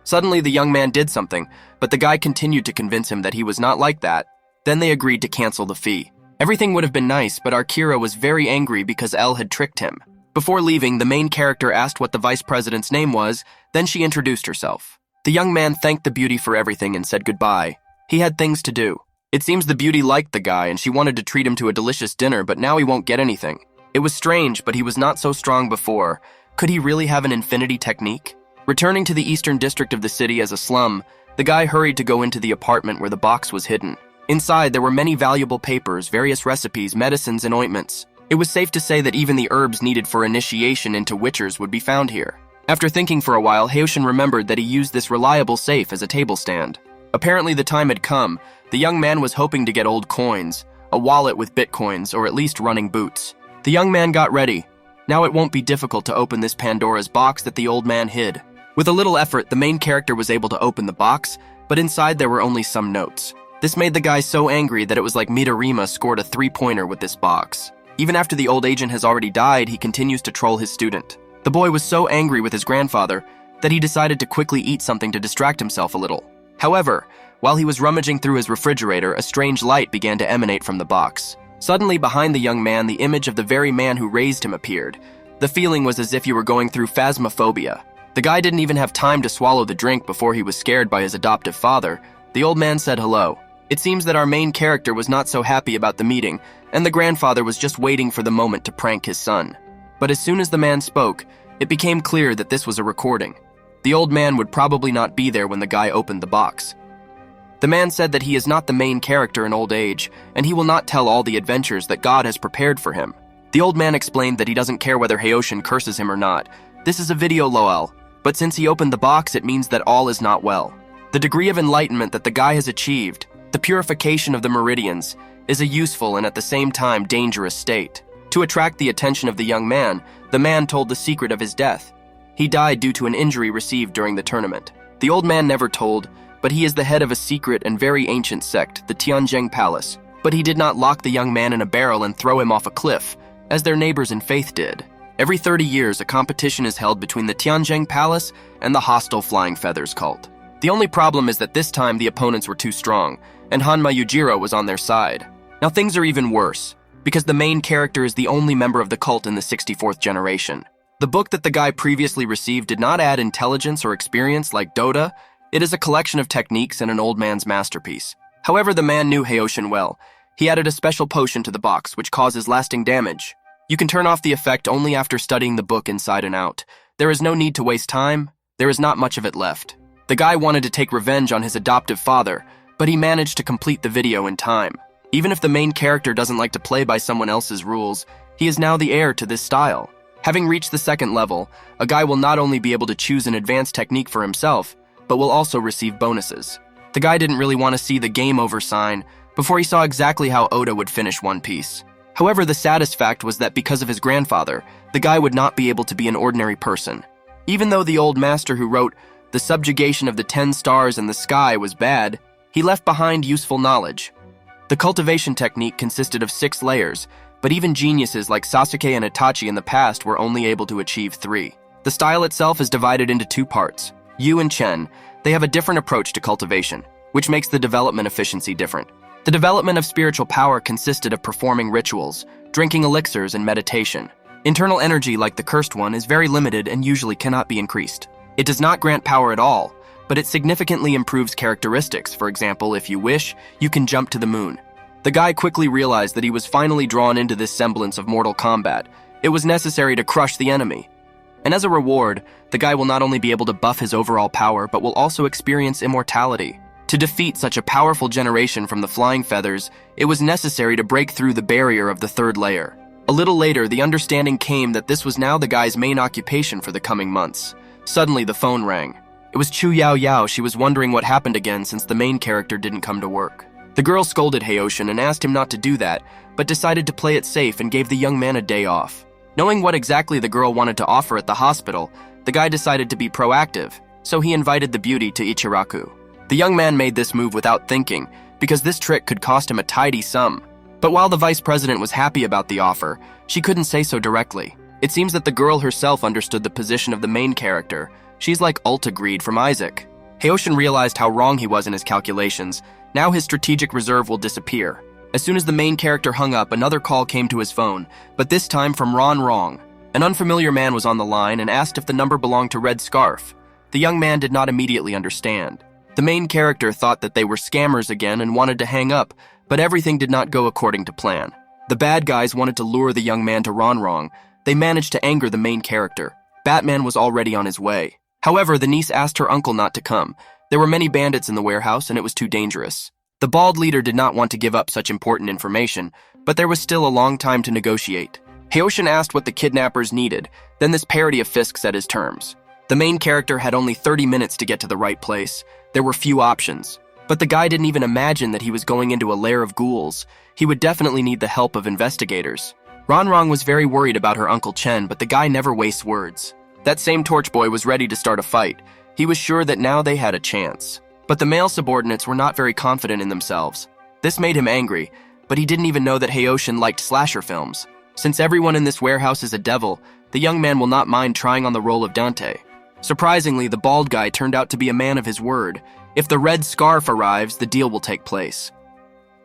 Suddenly, the young man did something, but the guy continued to convince him that he was not like that. Then they agreed to cancel the fee. Everything would have been nice, but Akira was very angry because Elle had tricked him. Before leaving, the main character asked what the vice president's name was, then she introduced herself. The young man thanked the beauty for everything and said goodbye. He had things to do. It seems the beauty liked the guy and she wanted to treat him to a delicious dinner, but now he won't get anything. It was strange, but he was not so strong before. Could he really have an infinity technique? Returning to the eastern district of the city as a slum, the guy hurried to go into the apartment where the box was hidden. Inside, there were many valuable papers, various recipes, medicines, and ointments. It was safe to say that even the herbs needed for initiation into witchers would be found here. After thinking for a while, Haoshin remembered that he used this reliable safe as a table stand. Apparently the time had come. The young man was hoping to get old coins, a wallet with bitcoins, or at least running boots. The young man got ready. Now it won't be difficult to open this Pandora's box that the old man hid. With a little effort, the main character was able to open the box, but inside there were only some notes. This made the guy so angry that it was like Midorima scored a 3-pointer with this box. Even after the old agent has already died, he continues to troll his student. The boy was so angry with his grandfather that he decided to quickly eat something to distract himself a little. However, while he was rummaging through his refrigerator, a strange light began to emanate from the box. Suddenly, behind the young man, the image of the very man who raised him appeared. The feeling was as if you were going through phasmophobia. The guy didn't even have time to swallow the drink before he was scared by his adoptive father. The old man said hello. It seems that our main character was not so happy about the meeting, and the grandfather was just waiting for the moment to prank his son. But as soon as the man spoke, it became clear that this was a recording. The old man would probably not be there when the guy opened the box. The man said that he is not the main character in old age, and he will not tell all the adventures that God has prepared for him. The old man explained that he doesn't care whether Haoshin curses him or not. This is a video lol, but since he opened the box, it means that all is not well. The degree of enlightenment that the guy has achieved, the purification of the meridians, is a useful and at the same time dangerous state. To attract the attention of the young man, the man told the secret of his death. He died due to an injury received during the tournament. The old man never told, but he is the head of a secret and very ancient sect, the Tianjing Palace. But he did not lock the young man in a barrel and throw him off a cliff, as their neighbors in faith did. Every 30 years, a competition is held between the Tianjing Palace and the hostile Flying Feathers cult. The only problem is that this time the opponents were too strong, and Hanma Yujiro was on their side. Now things are even worse, because the main character is the only member of the cult in the 64th generation. The book that the guy previously received did not add intelligence or experience like Dota. It is a collection of techniques and an old man's masterpiece. However, the man knew Haoshin well. He added a special potion to the box, which causes lasting damage. You can turn off the effect only after studying the book inside and out. There is no need to waste time. There is not much of it left. The guy wanted to take revenge on his adoptive father, but he managed to complete the video in time. Even if the main character doesn't like to play by someone else's rules, he is now the heir to this style. Having reached the second level, a guy will not only be able to choose an advanced technique for himself, but will also receive bonuses. The guy didn't really want to see the game over sign before he saw exactly how Oda would finish One Piece. However, the saddest fact was that because of his grandfather, the guy would not be able to be an ordinary person. Even though the old master who wrote The Subjugation of the 10 Stars in the Sky was bad, he left behind useful knowledge. The The cultivation technique consisted of 6 layers, but even geniuses like Sasuke and Itachi in the past were only able to achieve 3. The style itself is divided into 2 parts. Yu and Chen, they have a different approach to cultivation, which makes the development efficiency different. The development of spiritual power consisted of performing rituals, drinking elixirs, and meditation. Internal energy, like the cursed one, is very limited and usually cannot be increased. It does not grant power at all, but it significantly improves characteristics. For example, if you wish, you can jump to the moon. The guy quickly realized that he was finally drawn into this semblance of mortal combat. It was necessary to crush the enemy. And as a reward, the guy will not only be able to buff his overall power, but will also experience immortality. To defeat such a powerful generation from the flying feathers, it was necessary to break through the barrier of the 3rd layer. A little later, the understanding came that this was now the guy's main occupation for the coming months. Suddenly, the phone rang. It was Chu Yao Yao. She was wondering what happened again since the main character didn't come to work. The girl scolded Hayoshin and asked him not to do that, but decided to play it safe and gave the young man a day off. Knowing what exactly the girl wanted to offer at the hospital, the guy decided to be proactive, so he invited the beauty to Ichiraku. The young man made this move without thinking, because this trick could cost him a tidy sum. But while the vice president was happy about the offer, she couldn't say so directly. It seems that the girl herself understood the position of the main character. She's like Ulta Greed from Isaac. Hayoshin realized how wrong he was in his calculations. Now his strategic reserve will disappear. As soon as the main character hung up, another call came to his phone, but this time from Ron Rong. An unfamiliar man was on the line and asked if the number belonged to Red Scarf. The young man did not immediately understand. The main character thought that they were scammers again and wanted to hang up, but everything did not go according to plan. The bad guys wanted to lure the young man to Ron Rong. They managed to anger the main character. Batman was already on his way. However, the niece asked her uncle not to come. There were many bandits in the warehouse and it was too dangerous. The bald leader did not want to give up such important information, but there was still a long time to negotiate. Hayoshin asked what the kidnappers needed, then this parody of Fisk set his terms. The main character had only 30 minutes to get to the right place. There were few options. But the guy didn't even imagine that he was going into a lair of ghouls. He would definitely need the help of investigators. Ron Rong was very worried about her Uncle Chen, but the guy never wastes words. That same torch boy was ready to start a fight. He was sure that now they had a chance. But the male subordinates were not very confident in themselves. This made him angry, but he didn't even know that Hayoshin liked slasher films. Since everyone in this warehouse is a devil, the young man will not mind trying on the role of Dante. Surprisingly, the bald guy turned out to be a man of his word. If the red scarf arrives, the deal will take place.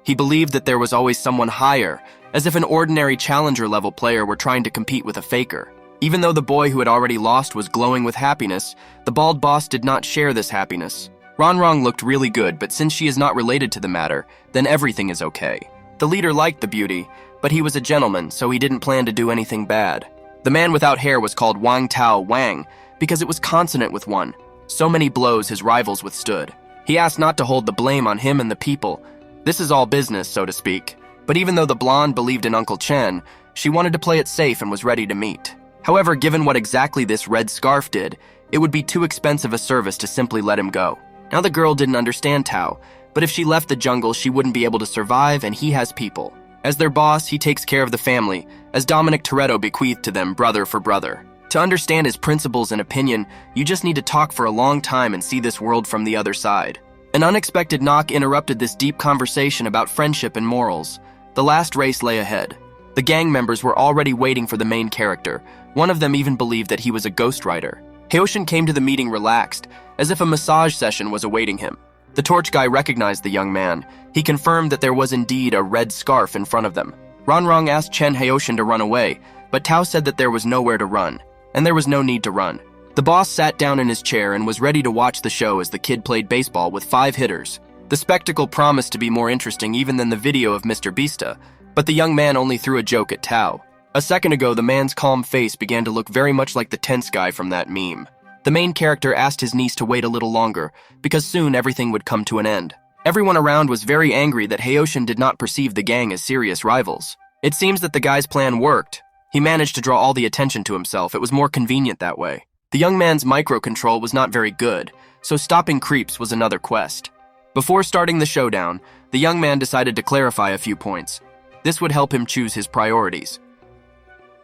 He believed that there was always someone higher, as if an ordinary challenger-level player were trying to compete with a faker. Even though the boy who had already lost was glowing with happiness, the bald boss did not share this happiness. Ron Rong looked really good, but since she is not related to the matter, then everything is okay. The leader liked the beauty, but he was a gentleman, so he didn't plan to do anything bad. The man without hair was called Wang Tao Wang, because it was consonant with one. So many blows his rivals withstood. He asked not to hold the blame on him and the people. This is all business, so to speak. But even though the blonde believed in Uncle Chen, she wanted to play it safe and was ready to meet. However, given what exactly this red scarf did, it would be too expensive a service to simply let him go. Now the girl didn't understand Tao, but if she left the jungle, she wouldn't be able to survive, and he has people. As their boss, he takes care of the family, as Dominic Toretto bequeathed to them brother for brother. To understand his principles and opinion, you just need to talk for a long time and see this world from the other side. An unexpected knock interrupted this deep conversation about friendship and morals. The last race lay ahead. The gang members were already waiting for the main character. One of them even believed that he was a ghostwriter. Hayoshin came to the meeting relaxed, as if a massage session was awaiting him. The torch guy recognized the young man. He confirmed that there was indeed a red scarf in front of them. Ron Rong asked Chen Hayoshin to run away, but Tao said that there was nowhere to run. And there was no need to run. The boss sat down in his chair and was ready to watch the show as the kid played baseball with 5 hitters. The spectacle promised to be more interesting even than the video of Mr. Beasta, but the young man only threw a joke at Tao. A second ago, the man's calm face began to look very much like the tense guy from that meme. The main character asked his niece to wait a little longer, because soon everything would come to an end. Everyone around was very angry that Hayoshin did not perceive the gang as serious rivals. It seems that the guy's plan worked. He managed to draw all the attention to himself. It was more convenient that way. The young man's microcontrol was not very good, so stopping creeps was another quest. Before starting the showdown, the young man decided to clarify a few points. This would help him choose his priorities.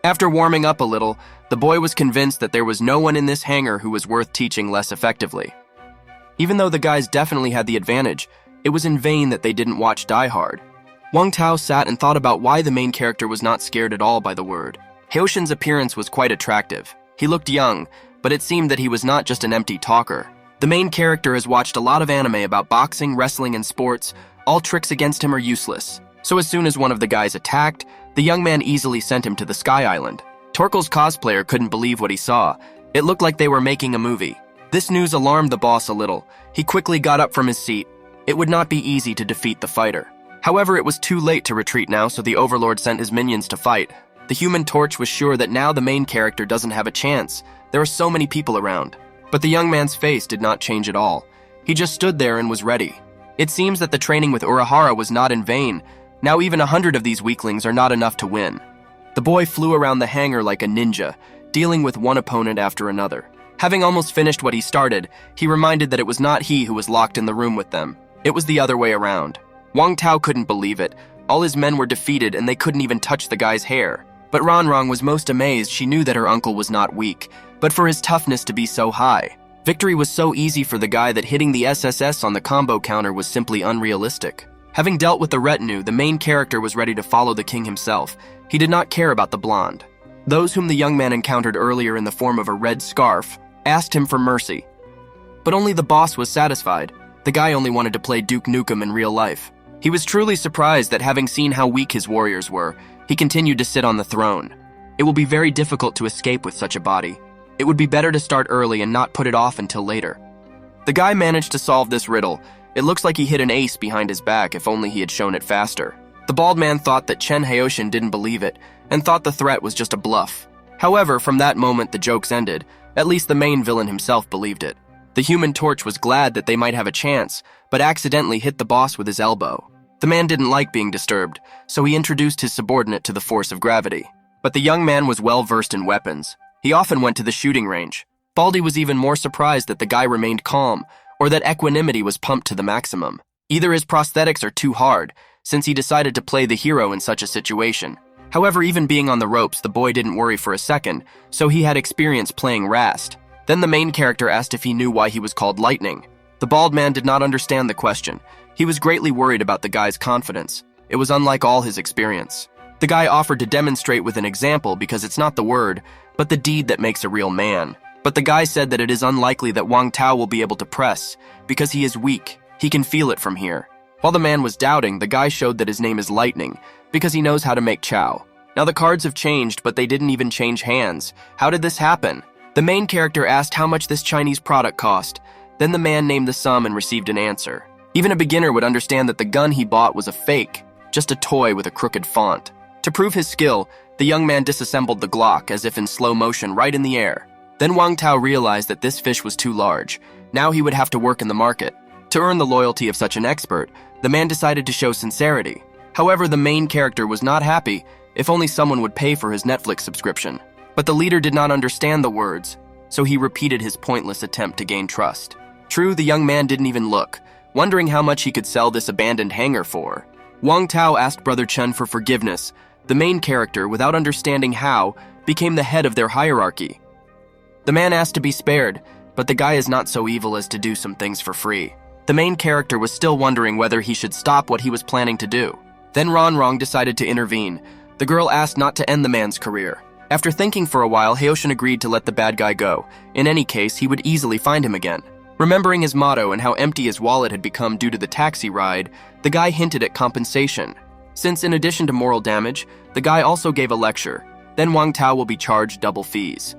After warming up a little, the boy was convinced that there was no one in this hangar who was worth teaching less effectively. Even though the guys definitely had the advantage, it was in vain that they didn't watch Die Hard. Wang Tao sat and thought about why the main character was not scared at all by the word. Haoshin's appearance was quite attractive. He looked young, but it seemed that he was not just an empty talker. The main character has watched a lot of anime about boxing, wrestling, and sports. All tricks against him are useless. So as soon as one of the guys attacked, the young man easily sent him to the Sky Island. Torkel's cosplayer couldn't believe what he saw. It looked like they were making a movie. This news alarmed the boss a little. He quickly got up from his seat. It would not be easy to defeat the fighter. However, it was too late to retreat now, so the Overlord sent his minions to fight. The Human Torch was sure that now the main character doesn't have a chance. There are so many people around. But the young man's face did not change at all. He just stood there and was ready. It seems that the training with Urahara was not in vain. Now even 100 of these weaklings are not enough to win. The boy flew around the hangar like a ninja, dealing with one opponent after another. Having almost finished what he started, he reminded that it was not he who was locked in the room with them. It was the other way around. Wang Tao couldn't believe it. All his men were defeated and they couldn't even touch the guy's hair. But Ronrong was most amazed. She knew that her uncle was not weak, but for his toughness to be so high. Victory was so easy for the guy that hitting the SSS on the combo counter was simply unrealistic. Having dealt with the retinue, the main character was ready to follow the king himself. He did not care about the blonde. Those whom the young man encountered earlier in the form of a red scarf asked him for mercy. But only the boss was satisfied. The guy only wanted to play Duke Nukem in real life. He was truly surprised that having seen how weak his warriors were, he continued to sit on the throne. It will be very difficult to escape with such a body. It would be better to start early and not put it off until later. The guy managed to solve this riddle. It looks like he hit an ace behind his back if only he had shown it faster. The bald man thought that Chen Haoshin didn't believe it and thought the threat was just a bluff. However, from that moment the jokes ended. At least the main villain himself believed it. The Human Torch was glad that they might have a chance, but accidentally hit the boss with his elbow. The man didn't like being disturbed, so he introduced his subordinate to the force of gravity. But the young man was well versed in weapons. He often went to the shooting range. Baldy was even more surprised that the guy remained calm, or that equanimity was pumped to the maximum. Either his prosthetics are too hard, since he decided to play the hero in such a situation. However, even being on the ropes, the boy didn't worry for a second, so he had experience playing Rast. Then the main character asked if he knew why he was called Lightning. The bald man did not understand the question. He was greatly worried about the guy's confidence. It was unlike all his experience. The guy offered to demonstrate with an example because it's not the word, but the deed that makes a real man. But the guy said that it is unlikely that Wang Tao will be able to press, because he is weak. He can feel it from here. While the man was doubting, the guy showed that his name is Lightning, because he knows how to make chow. Now the cards have changed, but they didn't even change hands. How did this happen? The main character asked how much this Chinese product cost. Then the man named the sum and received an answer. Even a beginner would understand that the gun he bought was a fake, just a toy with a crooked font. To prove his skill, the young man disassembled the Glock as if in slow motion right in the air. Then Wang Tao realized that this fish was too large. Now he would have to work in the market. To earn the loyalty of such an expert, the man decided to show sincerity. However, the main character was not happy. If only someone would pay for his Netflix subscription. But the leader did not understand the words, so he repeated his pointless attempt to gain trust. True, the young man didn't even look, wondering how much he could sell this abandoned hangar for. Wang Tao asked Brother Chen for forgiveness. The main character, without understanding how, became the head of their hierarchy. The man asked to be spared, but the guy is not so evil as to do some things for free. The main character was still wondering whether he should stop what he was planning to do. Then Ronrong decided to intervene. The girl asked not to end the man's career. After thinking for a while, Haoshin agreed to let the bad guy go. In any case, he would easily find him again. Remembering his motto and how empty his wallet had become due to the taxi ride, the guy hinted at compensation. Since in addition to moral damage, the guy also gave a lecture. Then Wang Tao will be charged double fees.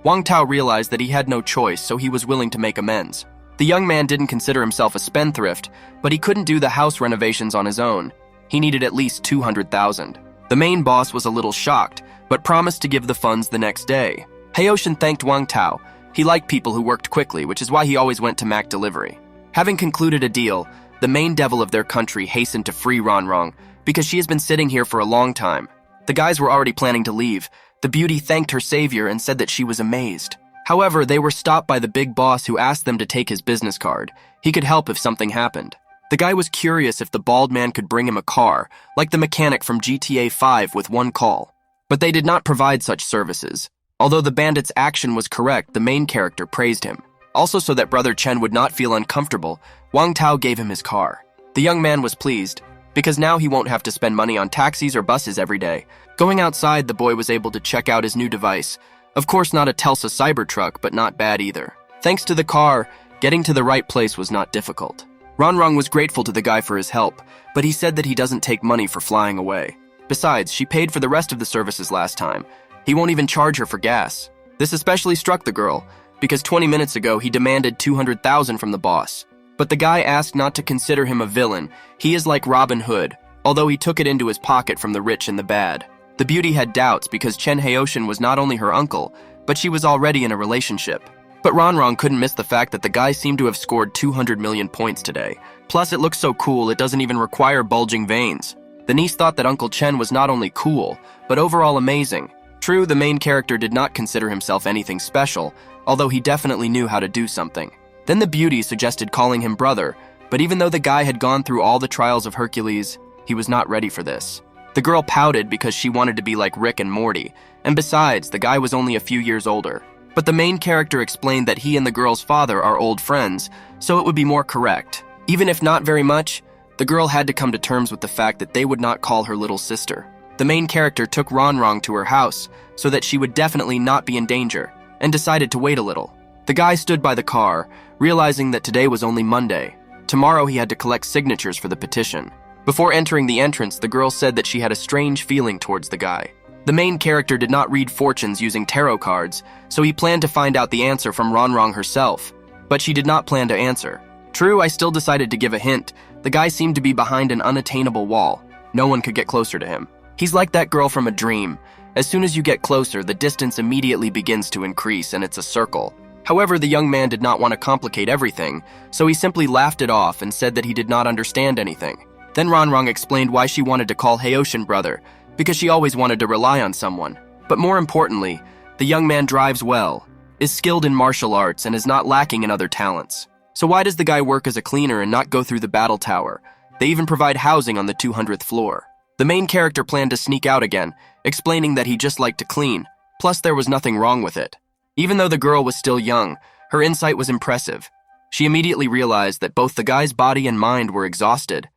Wang Tao realized that he had no choice, so he was willing to make amends. The young man didn't consider himself a spendthrift, but he couldn't do the house renovations on his own. He needed at least 200,000. The main boss was a little shocked, but promised to give the funds the next day. Haoshin thanked Wang Tao. He liked people who worked quickly, which is why he always went to Mac Delivery. Having concluded a deal, the main devil of their country hastened to free Ronrong, because she has been sitting here for a long time. The guys were already planning to leave. The beauty thanked her savior and said that she was amazed. However, they were stopped by the big boss who asked them to take his business card. He could help if something happened. The guy was curious if the bald man could bring him a car, like the mechanic from GTA 5 with one call. But they did not provide such services. Although the bandit's action was correct, the main character praised him. Also so that Brother Chen would not feel uncomfortable, Wang Tao gave him his car. The young man was pleased. because now he won't have to spend money on taxis or buses every day. Going outside, the boy was able to check out his new device. Of course, not a Telsa Cybertruck, but not bad either. Thanks to the car, getting to the right place was not difficult. Ronrong was grateful to the guy for his help, but he said that he doesn't take money for flying away. Besides, she paid for the rest of the services last time. He won't even charge her for gas. This especially struck the girl, because 20 minutes ago he demanded $200,000 from the boss. But the guy asked not to consider him a villain. He is like Robin Hood, although he took it into his pocket from the rich and the bad. The beauty had doubts because Chen Haoshan was not only her uncle, but she was already in a relationship. But Ronrong couldn't miss the fact that the guy seemed to have scored 200 million points today. Plus, it looks so cool it doesn't even require bulging veins. The niece thought that Uncle Chen was not only cool, but overall amazing. True, the main character did not consider himself anything special, although he definitely knew how to do something. Then the beauty suggested calling him brother, but even though the guy had gone through all the trials of Hercules, he was not ready for this. The girl pouted because she wanted to be like Rick and Morty, and besides, the guy was only a few years older. But the main character explained that he and the girl's father are old friends, so it would be more correct. Even if not very much, the girl had to come to terms with the fact that they would not call her little sister. The main character took Ronrong to her house so that she would definitely not be in danger, and decided to wait a little. The guy stood by the car, realizing that today was only Monday. Tomorrow he had to collect signatures for the petition. Before entering the entrance, the girl said that she had a strange feeling towards the guy. The main character did not read fortunes using tarot cards, so he planned to find out the answer from Ronrong herself, but she did not plan to answer. True, I still decided to give a hint. The guy seemed to be behind an unattainable wall. No one could get closer to him. He's like that girl from a dream. As soon as you get closer, the distance immediately begins to increase and it's a circle. However, the young man did not want to complicate everything, so he simply laughed it off and said that he did not understand anything. Then Ronrong explained why she wanted to call Haoshan brother, because she always wanted to rely on someone. But more importantly, the young man drives well, is skilled in martial arts, and is not lacking in other talents. So why does the guy work as a cleaner and not go through the battle tower? They even provide housing on the 200th floor. The main character planned to sneak out again, explaining that he just liked to clean, plus there was nothing wrong with it. Even though the girl was still young, her insight was impressive. She immediately realized that both the guy's body and mind were exhausted.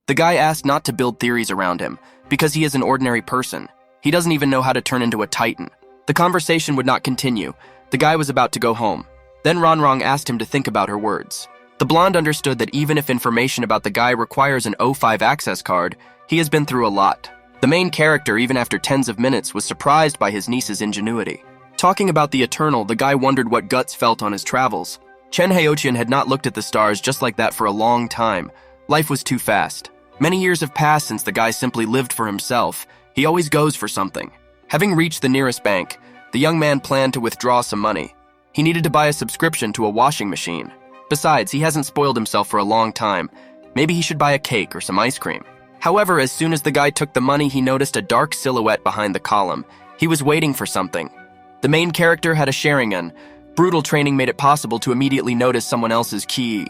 The guy asked not to build theories around him, because he is an ordinary person. He doesn't even know how to turn into a titan. The conversation would not continue. The guy was about to go home. Then Ronrong asked him to think about her words. The blonde understood that even if information about the guy requires an O5 access card, he has been through a lot. The main character, even after tens of minutes, was surprised by his niece's ingenuity. Talking about the Eternal, the guy wondered what Guts felt on his travels. Chen Haotian had not looked at the stars just like that for a long time. Life was too fast. Many years have passed since the guy simply lived for himself. He always goes for something. Having reached the nearest bank, the young man planned to withdraw some money. He needed to buy a subscription to a washing machine. Besides, he hasn't spoiled himself for a long time. Maybe he should buy a cake or some ice cream. However, as soon as the guy took the money, he noticed a dark silhouette behind the column. He was waiting for something. The main character had a Sharingan. Brutal training made it possible to immediately notice someone else's ki.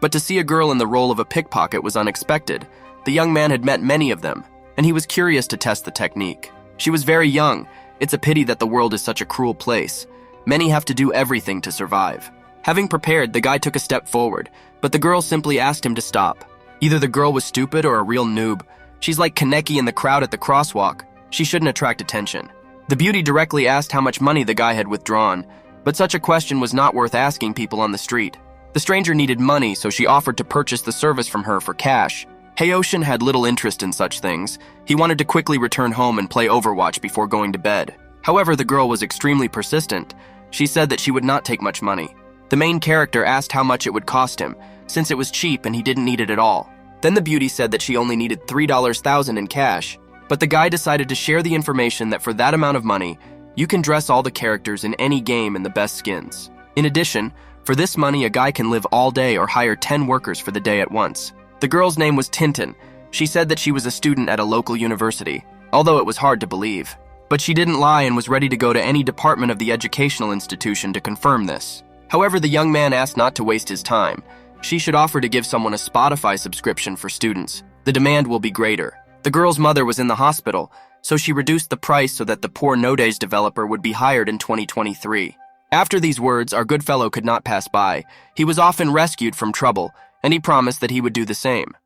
But to see a girl in the role of a pickpocket was unexpected. The young man had met many of them, and he was curious to test the technique. She was very young. It's a pity that the world is such a cruel place. Many have to do everything to survive. Having prepared, the guy took a step forward, but the girl simply asked him to stop. Either the girl was stupid or a real noob. She's like Kaneki in the crowd at the crosswalk. She shouldn't attract attention. The beauty directly asked how much money the guy had withdrawn, but such a question was not worth asking people on the street. The stranger needed money, so she offered to purchase the service from her for cash. Haoshan had little interest in such things. He wanted to quickly return home and play Overwatch before going to bed. However, the girl was extremely persistent. She said that she would not take much money. The main character asked how much it would cost him, since it was cheap and he didn't need it at all. Then the beauty said that she only needed $3,000 in cash, but the guy decided to share the information that for that amount of money, you can dress all the characters in any game in the best skins. In addition, for this money, a guy can live all day or hire 10 workers for the day at once. The girl's name was Tintin. She said that she was a student at a local university, although it was hard to believe. But she didn't lie and was ready to go to any department of the educational institution to confirm this. However, the young man asked not to waste his time. She should offer to give someone a Spotify subscription for students. The demand will be greater. The girl's mother was in the hospital, so she reduced the price so that the poor No-Days developer would be hired in 2023. After these words, our good fellow could not pass by. He was often rescued from trouble, and he promised that he would do the same.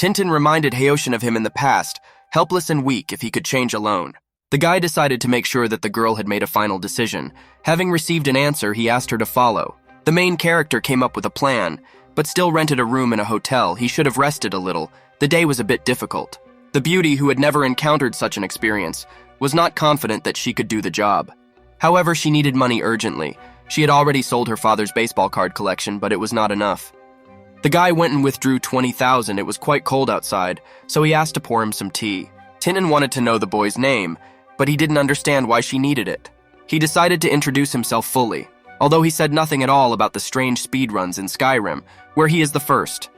Tintin reminded Haoshin of him in the past, helpless and weak if he could change alone. The guy decided to make sure that the girl had made a final decision. Having received an answer, he asked her to follow. The main character came up with a plan, but still rented a room in a hotel. He should have rested a little. The day was a bit difficult. The beauty, who had never encountered such an experience, was not confident that she could do the job. However, she needed money urgently. She had already sold her father's baseball card collection, but it was not enough. The guy went and withdrew 20,000. It was quite cold outside, so he asked to pour him some tea. Tintin wanted to know the boy's name, but he didn't understand why she needed it. He decided to introduce himself fully, although he said nothing at all about the strange speedruns in Skyrim, where he is the first.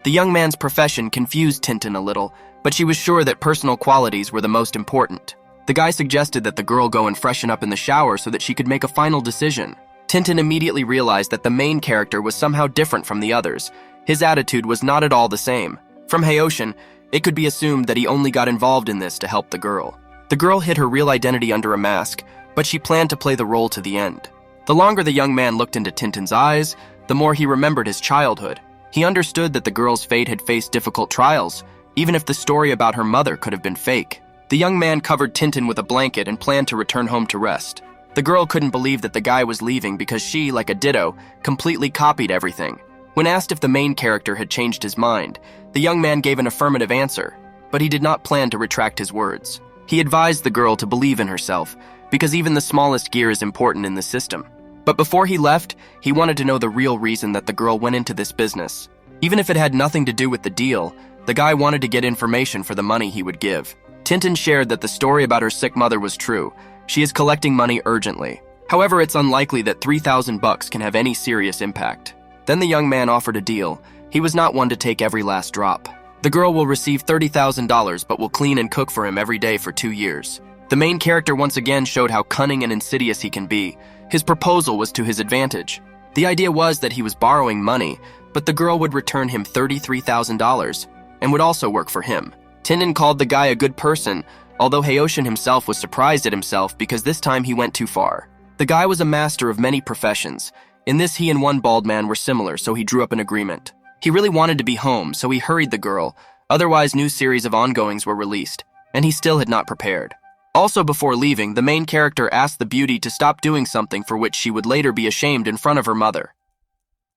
The young man's profession confused Tintin a little, but she was sure that personal qualities were the most important. The guy suggested that the girl go and freshen up in the shower so that she could make a final decision. Tintin immediately realized that the main character was somehow different from the others. His attitude was not at all the same. From Haoshin, it could be assumed that he only got involved in this to help the girl. The girl hid her real identity under a mask, but she planned to play the role to the end. The longer the young man looked into Tintin's eyes, the more he remembered his childhood. He understood that the girl's fate had faced difficult trials, even if the story about her mother could have been fake. The young man covered Tintin with a blanket and planned to return home to rest. The girl couldn't believe that the guy was leaving because she, like a ditto, completely copied everything. When asked if the main character had changed his mind, the young man gave an affirmative answer, but he did not plan to retract his words. He advised the girl to believe in herself, because even the smallest gear is important in the system. But before he left, he wanted to know the real reason that the girl went into this business. Even if it had nothing to do with the deal, the guy wanted to get information for the money he would give. Tintin shared that the story about her sick mother was true. She is collecting money urgently. However, it's unlikely that $3,000 can have any serious impact. Then the young man offered a deal. He was not one to take every last drop. The girl will receive $30,000 but will clean and cook for him every day for 2 years. The main character once again showed how cunning and insidious he can be. His proposal was to his advantage. The idea was that he was borrowing money, but the girl would return him $33,000 and would also work for him. Tintin called the guy a good person, although Haoshin himself was surprised at himself because this time he went too far. The guy was a master of many professions. In this, he and one bald man were similar, so he drew up an agreement. He really wanted to be home, so he hurried the girl. Otherwise, new series of ongoings were released, and he still had not prepared. Also, before leaving, the main character asked the beauty to stop doing something for which she would later be ashamed in front of her mother.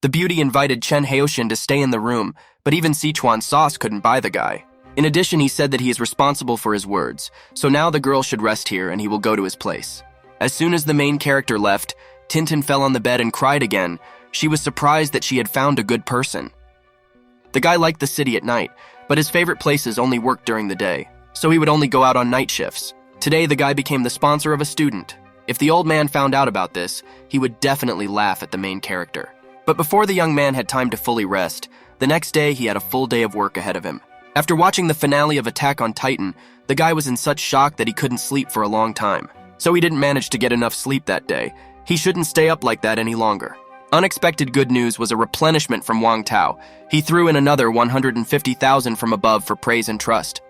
The beauty invited Chen Haoshin to stay in the room, but even Sichuan sauce couldn't buy the guy. In addition, he said that he is responsible for his words, so now the girl should rest here and he will go to his place. As soon as the main character left, Tintin fell on the bed and cried again. She was surprised that she had found a good person. The guy liked the city at night, but his favorite places only worked during the day, so he would only go out on night shifts. Today, the guy became the sponsor of a student. If the old man found out about this, he would definitely laugh at the main character. But before the young man had time to fully rest, the next day he had a full day of work ahead of him. After watching the finale of Attack on Titan, the guy was in such shock that he couldn't sleep for a long time. So he didn't manage to get enough sleep that day. He shouldn't stay up like that any longer. Unexpected good news was a replenishment from Wang Tao. He threw in another 150,000 from above for praise and trust.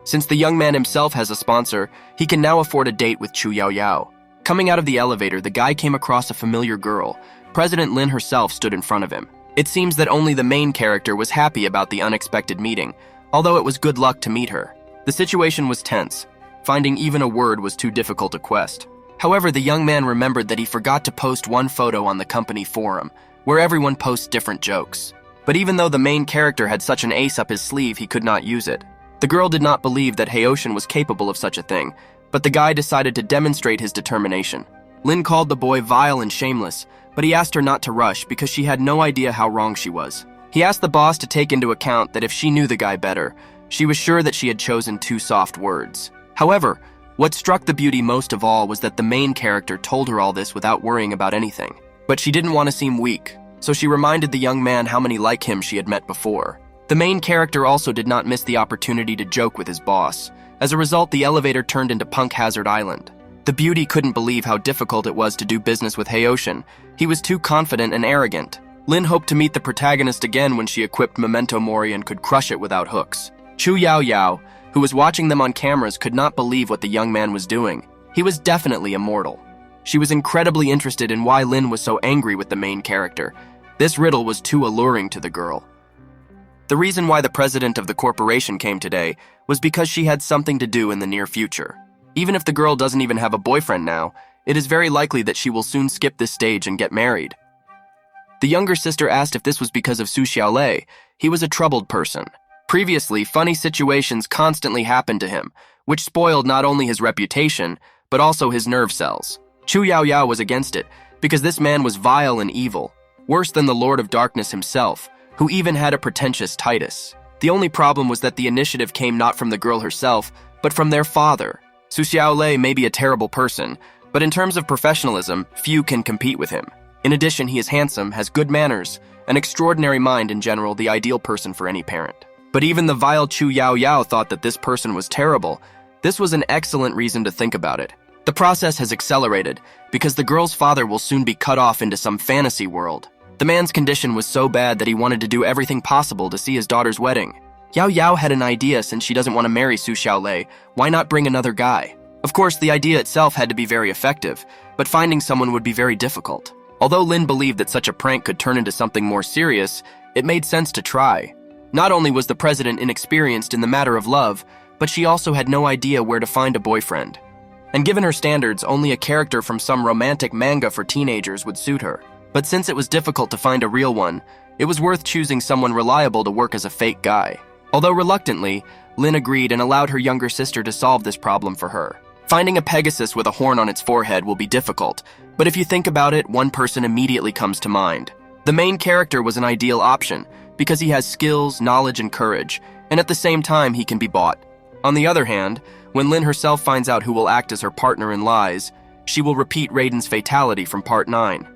Since the young man himself has a sponsor, he can now afford a date with Chu Yao Yao. Coming out of the elevator, the guy came across a familiar girl. President Lin herself stood in front of him. It seems that only the main character was happy about the unexpected meeting, although it was good luck to meet her. The situation was tense. Finding even a word was too difficult a quest. However, the young man remembered that he forgot to post one photo on the company forum, where everyone posts different jokes. But even though the main character had such an ace up his sleeve, he could not use it. The girl did not believe that Haoshin was capable of such a thing, but the guy decided to demonstrate his determination. Lin called the boy vile and shameless, but he asked her not to rush because she had no idea how wrong she was. He asked the boss to take into account that if she knew the guy better, she was sure that she had chosen too soft words. However, what struck the beauty most of all was that the main character told her all this without worrying about anything. But she didn't want to seem weak, so she reminded the young man how many like him she had met before. The main character also did not miss the opportunity to joke with his boss. As a result, the elevator turned into Punk Hazard Island. The beauty couldn't believe how difficult it was to do business with Haoshin. He was too confident and arrogant. Lin hoped to meet the protagonist again when she equipped Memento Mori and could crush it without hooks. Chu Yao Yao, who was watching them on cameras, could not believe what the young man was doing. He was definitely immortal. She was incredibly interested in why Lin was so angry with the main character. This riddle was too alluring to the girl. The reason why the president of the corporation came today was because she had something to do in the near future. Even if the girl doesn't even have a boyfriend now, it is very likely that she will soon skip this stage and get married. The younger sister asked if this was because of Su Xiaolei. He was a troubled person. Previously, funny situations constantly happened to him, which spoiled not only his reputation, but also his nerve cells. Chu Yaoyao was against it, because this man was vile and evil, worse than the Lord of Darkness himself, who even had a pretentious Titus. The only problem was that the initiative came not from the girl herself, but from their father. Su Xiaolei may be a terrible person, but in terms of professionalism, few can compete with him. In addition, he is handsome, has good manners, an extraordinary mind in general, the ideal person for any parent. But even the vile Chu Yaoyao thought that this person was terrible. This was an excellent reason to think about it. The process has accelerated, because the girl's father will soon be cut off into some fantasy world. The man's condition was so bad that he wanted to do everything possible to see his daughter's wedding. Yao Yao had an idea. Since she doesn't want to marry Su Xiaolei, why not bring another guy? Of course, the idea itself had to be very effective, but finding someone would be very difficult. Although Lin believed that such a prank could turn into something more serious, it made sense to try. Not only was the president inexperienced in the matter of love, but she also had no idea where to find a boyfriend. And given her standards, only a character from some romantic manga for teenagers would suit her. But since it was difficult to find a real one, it was worth choosing someone reliable to work as a fake guy. Although reluctantly, Lin agreed and allowed her younger sister to solve this problem for her. Finding a Pegasus with a horn on its forehead will be difficult, but if you think about it, one person immediately comes to mind. The main character was an ideal option, because he has skills, knowledge, and courage, and at the same time he can be bought. On the other hand, when Lin herself finds out who will act as her partner in lies, she will repeat Raiden's fatality from Part 9.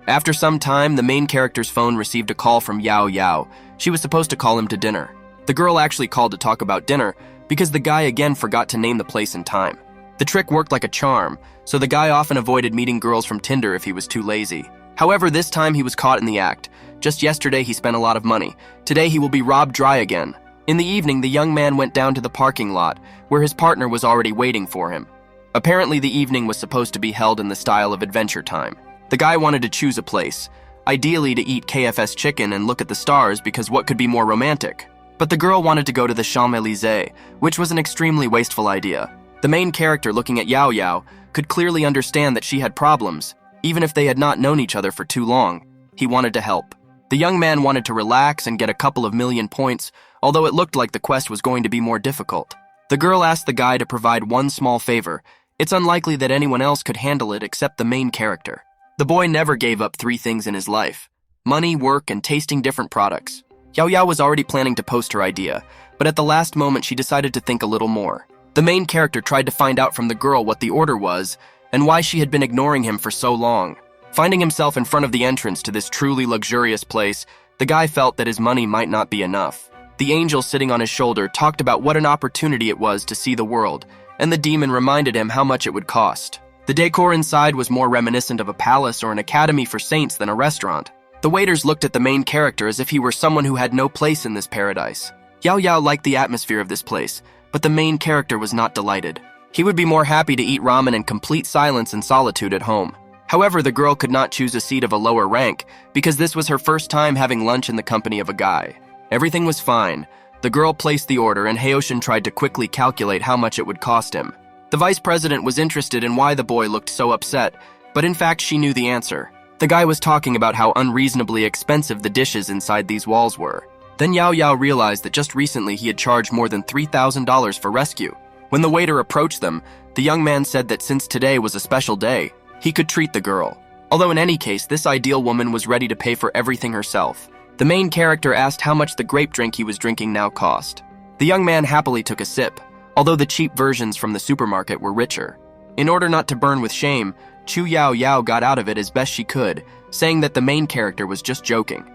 After some time, the main character's phone received a call from Yao Yao. She was supposed to call him to dinner. The girl actually called to talk about dinner, because the guy again forgot to name the place and time. The trick worked like a charm, so the guy often avoided meeting girls from Tinder if he was too lazy. However, this time he was caught in the act. Just yesterday he spent a lot of money. Today he will be robbed dry again. In the evening, the young man went down to the parking lot, where his partner was already waiting for him. Apparently the evening was supposed to be held in the style of Adventure Time. The guy wanted to choose a place, ideally to eat KFS chicken and look at the stars, because what could be more romantic? But the girl wanted to go to the Champs-Élysées, which was an extremely wasteful idea. The main character, looking at Yao Yao, could clearly understand that she had problems, even if they had not known each other for too long. He wanted to help. The young man wanted to relax and get a couple of million points, although it looked like the quest was going to be more difficult. The girl asked the guy to provide one small favor. It's unlikely that anyone else could handle it except the main character. The boy never gave up 3 things in his life: money, work, and tasting different products. Yao Yao was already planning to post her idea, but at the last moment she decided to think a little more. The main character tried to find out from the girl what the order was and why she had been ignoring him for so long. Finding himself in front of the entrance to this truly luxurious place, the guy felt that his money might not be enough. The angel sitting on his shoulder talked about what an opportunity it was to see the world, and the demon reminded him how much it would cost. The decor inside was more reminiscent of a palace or an academy for saints than a restaurant. The waiters looked at the main character as if he were someone who had no place in this paradise. Yao Yao liked the atmosphere of this place, but the main character was not delighted. He would be more happy to eat ramen in complete silence and solitude at home. However, the girl could not choose a seat of a lower rank, because this was her first time having lunch in the company of a guy. Everything was fine. The girl placed the order, and Haoshin tried to quickly calculate how much it would cost him. The vice president was interested in why the boy looked so upset, but in fact she knew the answer. The guy was talking about how unreasonably expensive the dishes inside these walls were. Then Yao Yao realized that just recently he had charged more than $3,000 for rescue. When the waiter approached them, the young man said that since today was a special day, he could treat the girl. Although in any case, this ideal woman was ready to pay for everything herself. The main character asked how much the grape drink he was drinking now cost. The young man happily took a sip, although the cheap versions from the supermarket were richer. In order not to burn with shame, Chu Yao Yao got out of it as best she could, saying that the main character was just joking.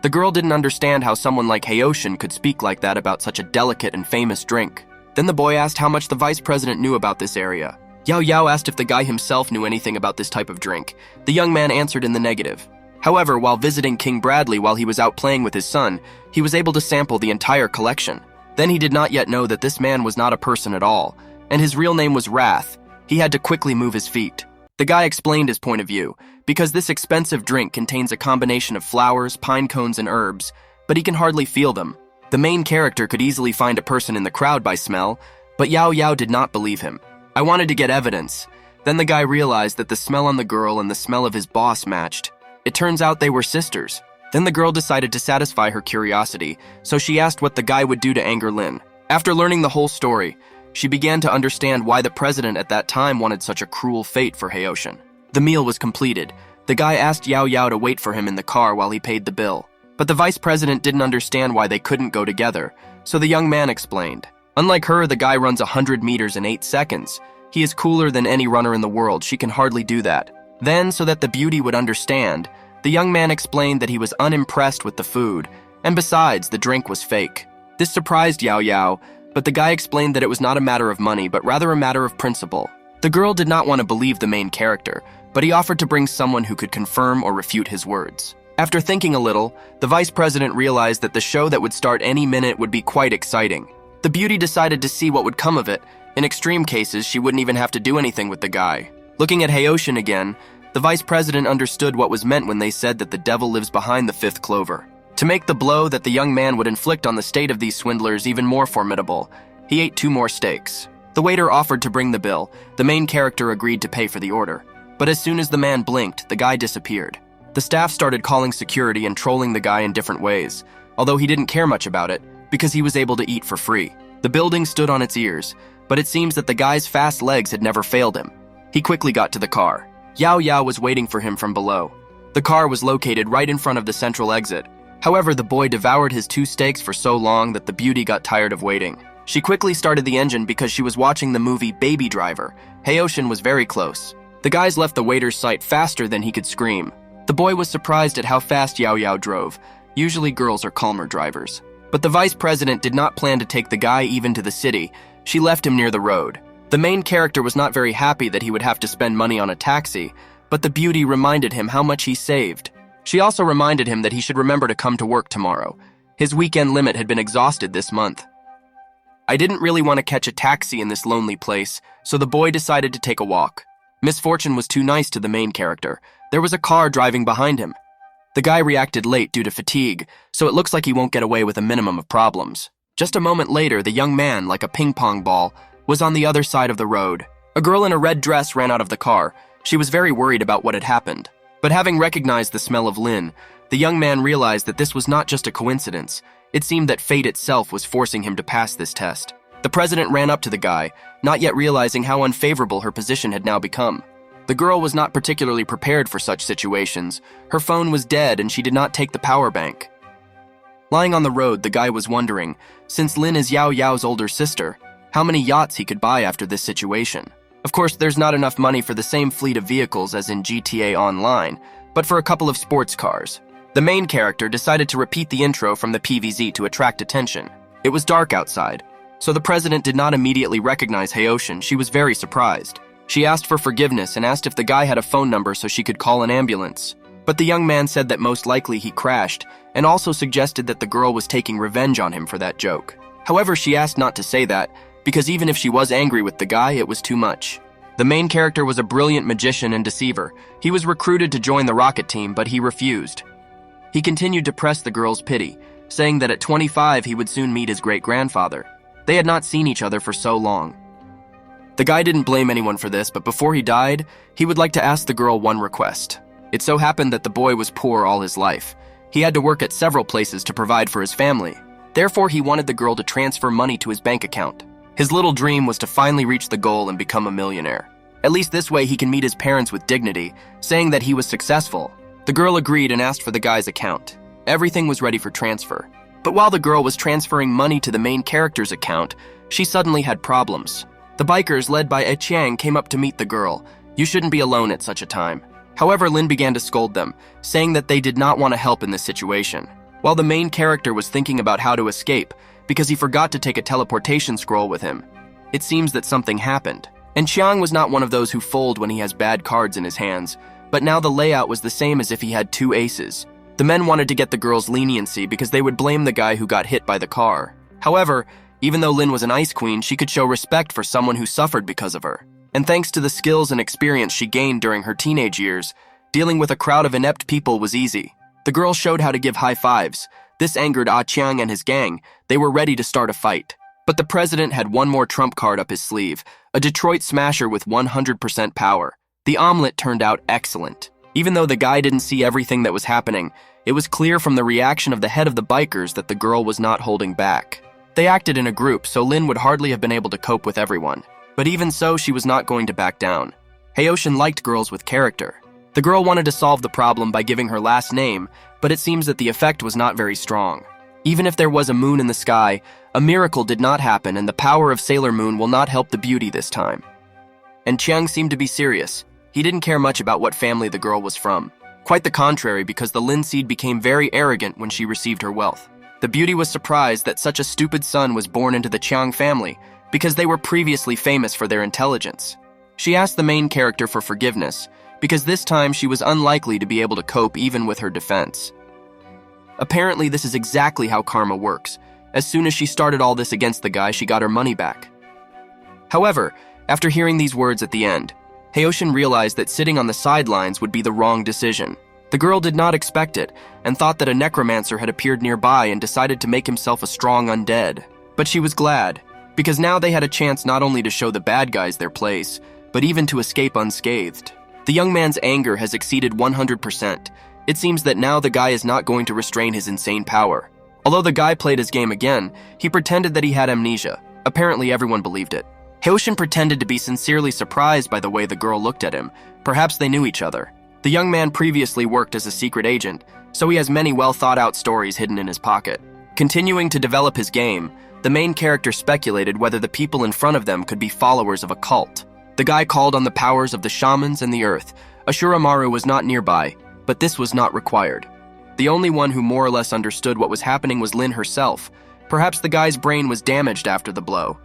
The girl didn't understand how someone like Haoshin could speak like that about such a delicate and famous drink. Then the boy asked how much the vice president knew about this area. Yao Yao asked if the guy himself knew anything about this type of drink. The young man answered in the negative. However, while visiting King Bradley while he was out playing with his son, he was able to sample the entire collection. Then he did not yet know that this man was not a person at all, and his real name was Wrath. He had to quickly move his feet. The guy explained his point of view. Because this expensive drink contains a combination of flowers, pine cones, and herbs, but he can hardly feel them. The main character could easily find a person in the crowd by smell, but Yao Yao did not believe him. I wanted to get evidence. Then the guy realized that the smell on the girl and the smell of his boss matched. It turns out they were sisters. Then the girl decided to satisfy her curiosity, so she asked what the guy would do to anger Lin. After learning the whole story, she began to understand why the president at that time wanted such a cruel fate for Haoshan. The meal was completed. The guy asked Yao Yao to wait for him in the car while he paid the bill. But the vice president didn't understand why they couldn't go together, so the young man explained. Unlike her, the guy runs 100 meters in 8 seconds. He is cooler than any runner in the world. She can hardly do that. Then, so that the beauty would understand, the young man explained that he was unimpressed with the food, and besides, the drink was fake. This surprised Yao Yao, but the guy explained that it was not a matter of money, but rather a matter of principle. The girl did not want to believe the main character, but he offered to bring someone who could confirm or refute his words. After thinking a little, the vice president realized that the show that would start any minute would be quite exciting. The beauty decided to see what would come of it. In extreme cases, she wouldn't even have to do anything with the guy. Looking at Haoshan again, the vice president understood what was meant when they said that the devil lives behind the fifth clover. To make the blow that the young man would inflict on the state of these swindlers even more formidable, he ate 2 more steaks. The waiter offered to bring the bill. The main character agreed to pay for the order. But as soon as the man blinked, the guy disappeared. The staff started calling security and trolling the guy in different ways, although he didn't care much about it, because he was able to eat for free. The building stood on its ears, but it seems that the guy's fast legs had never failed him. He quickly got to the car. Yao Yao was waiting for him from below. The car was located right in front of the central exit. However, the boy devoured his 2 steaks for so long that the beauty got tired of waiting. She quickly started the engine because she was watching the movie Baby Driver. Haoshan was very close. The guys left the waiter's sight faster than he could scream. The boy was surprised at how fast Yao Yao drove. Usually girls are calmer drivers. But the vice president did not plan to take the guy even to the city. She left him near the road. The main character was not very happy that he would have to spend money on a taxi, but the beauty reminded him how much he saved. She also reminded him that he should remember to come to work tomorrow. His weekend limit had been exhausted this month. I didn't really want to catch a taxi in this lonely place, so the boy decided to take a walk. Misfortune was too nice to the main character. There was a car driving behind him. The guy reacted late due to fatigue, so it looks like he won't get away with a minimum of problems. Just a moment later, the young man, like a ping-pong ball, was on the other side of the road. A girl in a red dress ran out of the car. She was very worried about what had happened. But having recognized the smell of Lin, the young man realized that this was not just a coincidence. It seemed that fate itself was forcing him to pass this test. The president ran up to the guy, not yet realizing how unfavorable her position had now become. The girl was not particularly prepared for such situations. Her phone was dead and she did not take the power bank. Lying on the road, the guy was wondering, since Lin is Yao Yao's older sister, how many yachts he could buy after this situation. Of course, there's not enough money for the same fleet of vehicles as in GTA Online, but for a couple of sports cars. The main character decided to repeat the intro from the PVZ to attract attention. It was dark outside, so the president did not immediately recognize Haoshan. She was very surprised. She asked for forgiveness and asked if the guy had a phone number so she could call an ambulance. But the young man said that most likely he crashed, and also suggested that the girl was taking revenge on him for that joke. However, she asked not to say that, because even if she was angry with the guy, it was too much. The main character was a brilliant magician and deceiver. He was recruited to join the rocket team, but he refused. He continued to press the girl's pity, saying that at 25 he would soon meet his great-grandfather. They had not seen each other for so long. The guy didn't blame anyone for this, but before he died, he would like to ask the girl one request. It so happened that the boy was poor all his life. He had to work at several places to provide for his family. Therefore, he wanted the girl to transfer money to his bank account. His little dream was to finally reach the goal and become a millionaire. At least this way he can meet his parents with dignity, saying that he was successful. The girl agreed and asked for the guy's account. Everything was ready for transfer. But while the girl was transferring money to the main character's account, she suddenly had problems. The bikers, led by E Chiang, came up to meet the girl. You shouldn't be alone at such a time. However, Lin began to scold them, saying that they did not want to help in this situation. While the main character was thinking about how to escape, because he forgot to take a teleportation scroll with him. It seems that something happened. And Chiang was not one of those who fold when he has bad cards in his hands, but now the layout was the same as if he had 2 aces. The men wanted to get the girl's leniency because they would blame the guy who got hit by the car. However, even though Lin was an ice queen, she could show respect for someone who suffered because of her. And thanks to the skills and experience she gained during her teenage years, dealing with a crowd of inept people was easy. The girl showed how to give high fives. This angered Ah Chiang and his gang. They were ready to start a fight. But the president had one more trump card up his sleeve, a Detroit smasher with 100% power. The omelet turned out excellent. Even though the guy didn't see everything that was happening, it was clear from the reaction of the head of the bikers that the girl was not holding back. They acted in a group, so Lin would hardly have been able to cope with everyone. But even so, she was not going to back down. Haoshin liked girls with character. The girl wanted to solve the problem by giving her last name, but it seems that the effect was not very strong. Even if there was a moon in the sky, a miracle did not happen, and the power of Sailor Moon will not help the beauty this time. And Chiang seemed to be serious. He didn't care much about what family the girl was from. Quite the contrary, because the Lin seed became very arrogant when she received her wealth. The beauty was surprised that such a stupid son was born into the Chiang family, because they were previously famous for their intelligence. She asked the main character for forgiveness, because this time she was unlikely to be able to cope even with her defense. Apparently, this is exactly how karma works. As soon as she started all this against the guy, she got her money back. However, after hearing these words at the end, Haoshin realized that sitting on the sidelines would be the wrong decision. The girl did not expect it, and thought that a necromancer had appeared nearby and decided to make himself a strong undead. But she was glad, because now they had a chance not only to show the bad guys their place, but even to escape unscathed. The young man's anger has exceeded 100%. It seems that now the guy is not going to restrain his insane power. Although the guy played his game again, he pretended that he had amnesia. Apparently everyone believed it. Haoshin pretended to be sincerely surprised by the way the girl looked at him. Perhaps they knew each other. The young man previously worked as a secret agent, so he has many well-thought-out stories hidden in his pocket. Continuing to develop his game, the main character speculated whether the people in front of them could be followers of a cult. The guy called on the powers of the shamans and the earth. Ashuramaru was not nearby, but this was not required. The only one who more or less understood what was happening was Lin herself. Perhaps the guy's brain was damaged after the blow.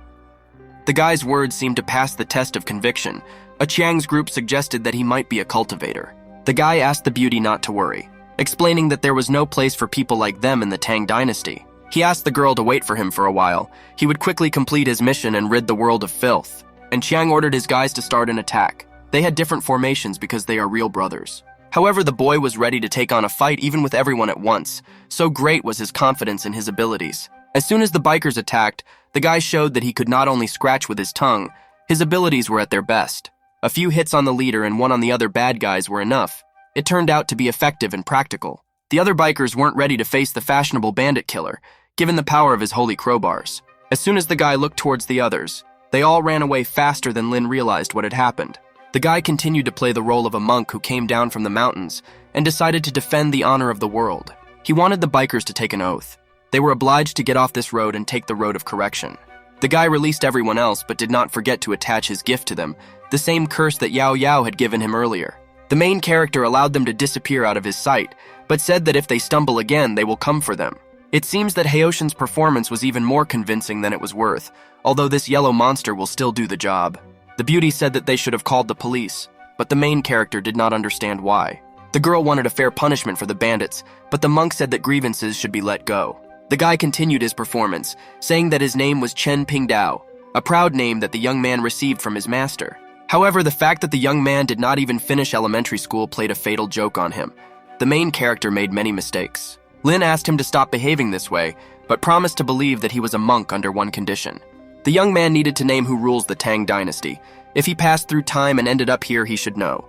The guy's words seemed to pass the test of conviction. A Chiang's group suggested that he might be a cultivator. The guy asked the beauty not to worry, explaining that there was no place for people like them in the Tang dynasty. He asked the girl to wait for him for a while. He would quickly complete his mission and rid the world of filth. And Chiang ordered his guys to start an attack. They had different formations because they are real brothers. However, the boy was ready to take on a fight even with everyone at once. So great was his confidence in his abilities. As soon as the bikers attacked, the guy showed that he could not only scratch with his tongue, his abilities were at their best. A few hits on the leader and one on the other bad guys were enough. It turned out to be effective and practical. The other bikers weren't ready to face the fashionable bandit killer, given the power of his holy crowbars. As soon as the guy looked towards the others, they all ran away faster than Lin realized what had happened. The guy continued to play the role of a monk who came down from the mountains and decided to defend the honor of the world. He wanted the bikers to take an oath. They were obliged to get off this road and take the road of correction. The guy released everyone else but did not forget to attach his gift to them, the same curse that Yao Yao had given him earlier. The main character allowed them to disappear out of his sight, but said that if they stumble again, they will come for them. It seems that Haoshin's performance was even more convincing than it was worth, although this yellow monster will still do the job. The beauty said that they should have called the police, but the main character did not understand why. The girl wanted a fair punishment for the bandits, but the monk said that grievances should be let go. The guy continued his performance, saying that his name was Chen Pingdao, a proud name that the young man received from his master. However, the fact that the young man did not even finish elementary school played a fatal joke on him. The main character made many mistakes. Lin asked him to stop behaving this way, but promised to believe that he was a monk under one condition. The young man needed to name who rules the Tang dynasty. If he passed through time and ended up here, he should know.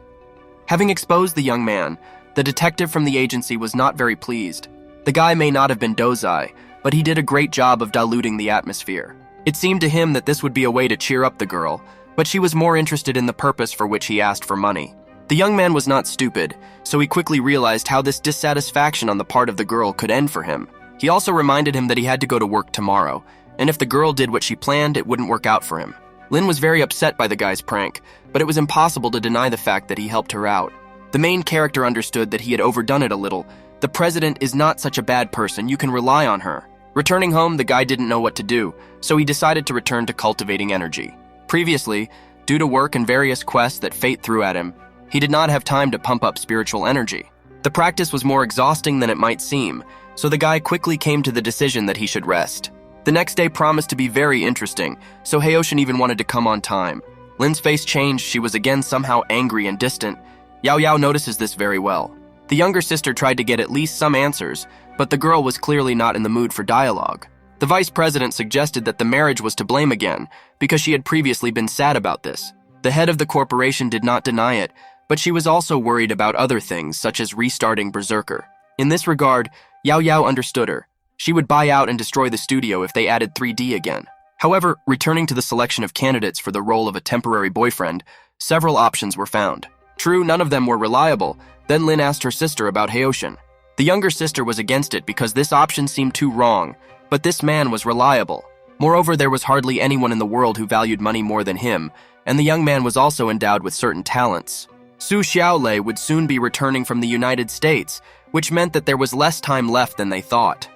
Having exposed the young man, the detective from the agency was not very pleased. The guy may not have been Dozai, but he did a great job of diluting the atmosphere. It seemed to him that this would be a way to cheer up the girl, but she was more interested in the purpose for which he asked for money. The young man was not stupid, so he quickly realized how this dissatisfaction on the part of the girl could end for him. He also reminded him that he had to go to work tomorrow, and if the girl did what she planned, it wouldn't work out for him. Lin was very upset by the guy's prank, but it was impossible to deny the fact that he helped her out. The main character understood that he had overdone it a little. The president is not such a bad person, you can rely on her. Returning home, the guy didn't know what to do, so he decided to return to cultivating energy. Previously, due to work and various quests that fate threw at him, he did not have time to pump up spiritual energy. The practice was more exhausting than it might seem, so the guy quickly came to the decision that he should rest. The next day promised to be very interesting, so Haoshin even wanted to come on time. Lin's face changed, she was again somehow angry and distant. Yao Yao notices this very well. The younger sister tried to get at least some answers, but the girl was clearly not in the mood for dialogue. The vice president suggested that the marriage was to blame again because she had previously been sad about this. The head of the corporation did not deny it, but she was also worried about other things such as restarting Berserker. In this regard, Yao Yao understood her. She would buy out and destroy the studio if they added 3D again. However, returning to the selection of candidates for the role of a temporary boyfriend, several options were found. True, none of them were reliable. Then Lin asked her sister about Haoshin. The younger sister was against it because this option seemed too wrong, but this man was reliable. Moreover, there was hardly anyone in the world who valued money more than him, and the young man was also endowed with certain talents. Su Xiaolei would soon be returning from the United States, which meant that there was less time left than they thought.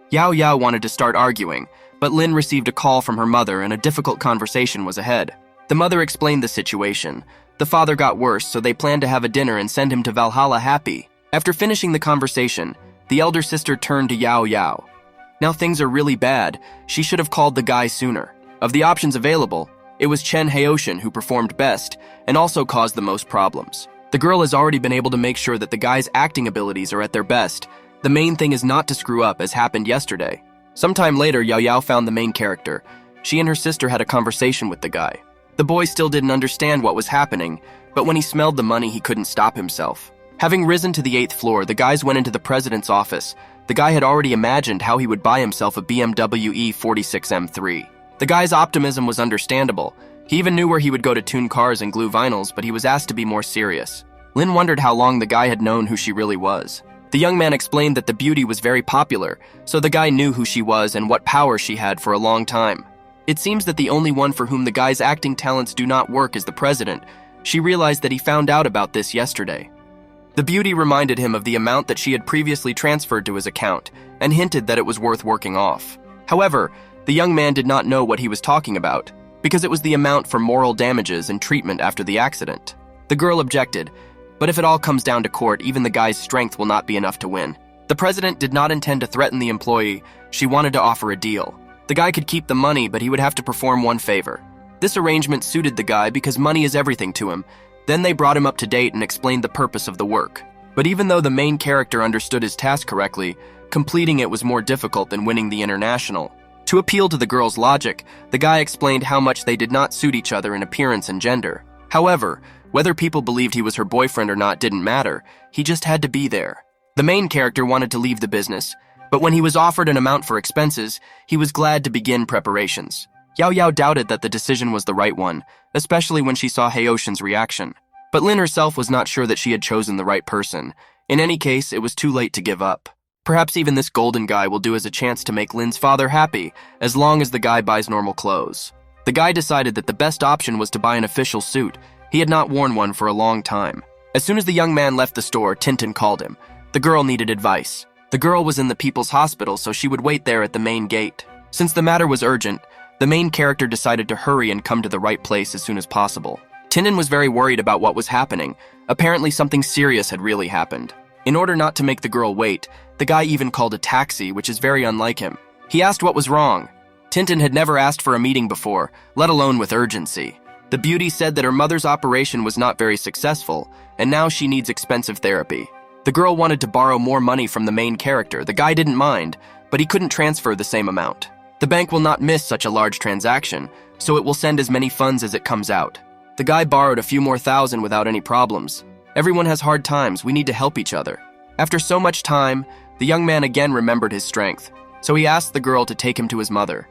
Yao Yao wanted to start arguing, but Lin received a call from her mother and a difficult conversation was ahead. The mother explained the situation. The father got worse, so they planned to have a dinner and send him to Valhalla happy. After finishing the conversation, the elder sister turned to Yao Yao. Now things are really bad. She should have called the guy sooner. Of the options available, it was Chen Haoshin who performed best and also caused the most problems. The girl has already been able to make sure that the guy's acting abilities are at their best. The main thing is not to screw up as happened yesterday. Sometime later, Yao Yao found the main character. She and her sister had a conversation with the guy. The boy still didn't understand what was happening, but when he smelled the money, he couldn't stop himself. Having risen to the 8th floor, the guys went into the president's office. The guy had already imagined how he would buy himself a BMW E46 M3. The guy's optimism was understandable. He even knew where he would go to tune cars and glue vinyls, but he was asked to be more serious. Lin wondered how long the guy had known who she really was. The young man explained that the beauty was very popular, so the guy knew who she was and what power she had for a long time. It seems that the only one for whom the guy's acting talents do not work is the president. She realized that he found out about this yesterday. The beauty reminded him of the amount that she had previously transferred to his account and hinted that it was worth working off. However, the young man did not know what he was talking about, because it was the amount for moral damages and treatment after the accident. The girl objected, but if it all comes down to court, even the guy's strength will not be enough to win. The president did not intend to threaten the employee. She wanted to offer a deal. The guy could keep the money, but he would have to perform one favor. This arrangement suited the guy because money is everything to him. Then they brought him up to date and explained the purpose of the work. But even though the main character understood his task correctly, completing it was more difficult than winning the international. To appeal to the girl's logic, the guy explained how much they did not suit each other in appearance and gender. However, whether people believed he was her boyfriend or not didn't matter. He just had to be there. The main character wanted to leave the business, but when he was offered an amount for expenses, he was glad to begin preparations. Yao Yao doubted that the decision was the right one, especially when she saw Haoshin's reaction. But Lin herself was not sure that she had chosen the right person. In any case, it was too late to give up. Perhaps even this golden guy will do as a chance to make Lin's father happy, as long as the guy buys normal clothes. The guy decided that the best option was to buy an official suit. He had not worn one for a long time. As soon as the young man left the store, Tintin called him. The girl needed advice. The girl was in the People's Hospital, so she would wait there at the main gate. Since the matter was urgent, the main character decided to hurry and come to the right place as soon as possible. Tintin was very worried about what was happening. Apparently something serious had really happened. In order not to make the girl wait, the guy even called a taxi, which is very unlike him. He asked what was wrong. Tintin had never asked for a meeting before, let alone with urgency. The beauty said that her mother's operation was not very successful, and now she needs expensive therapy. The girl wanted to borrow more money from the main character. The guy didn't mind, but he couldn't transfer the same amount. The bank will not miss such a large transaction, so it will send as many funds as it comes out. The guy borrowed a few more thousand without any problems. Everyone has hard times. We need to help each other. After so much time, the young man again remembered his strength, so he asked the girl to take him to his mother.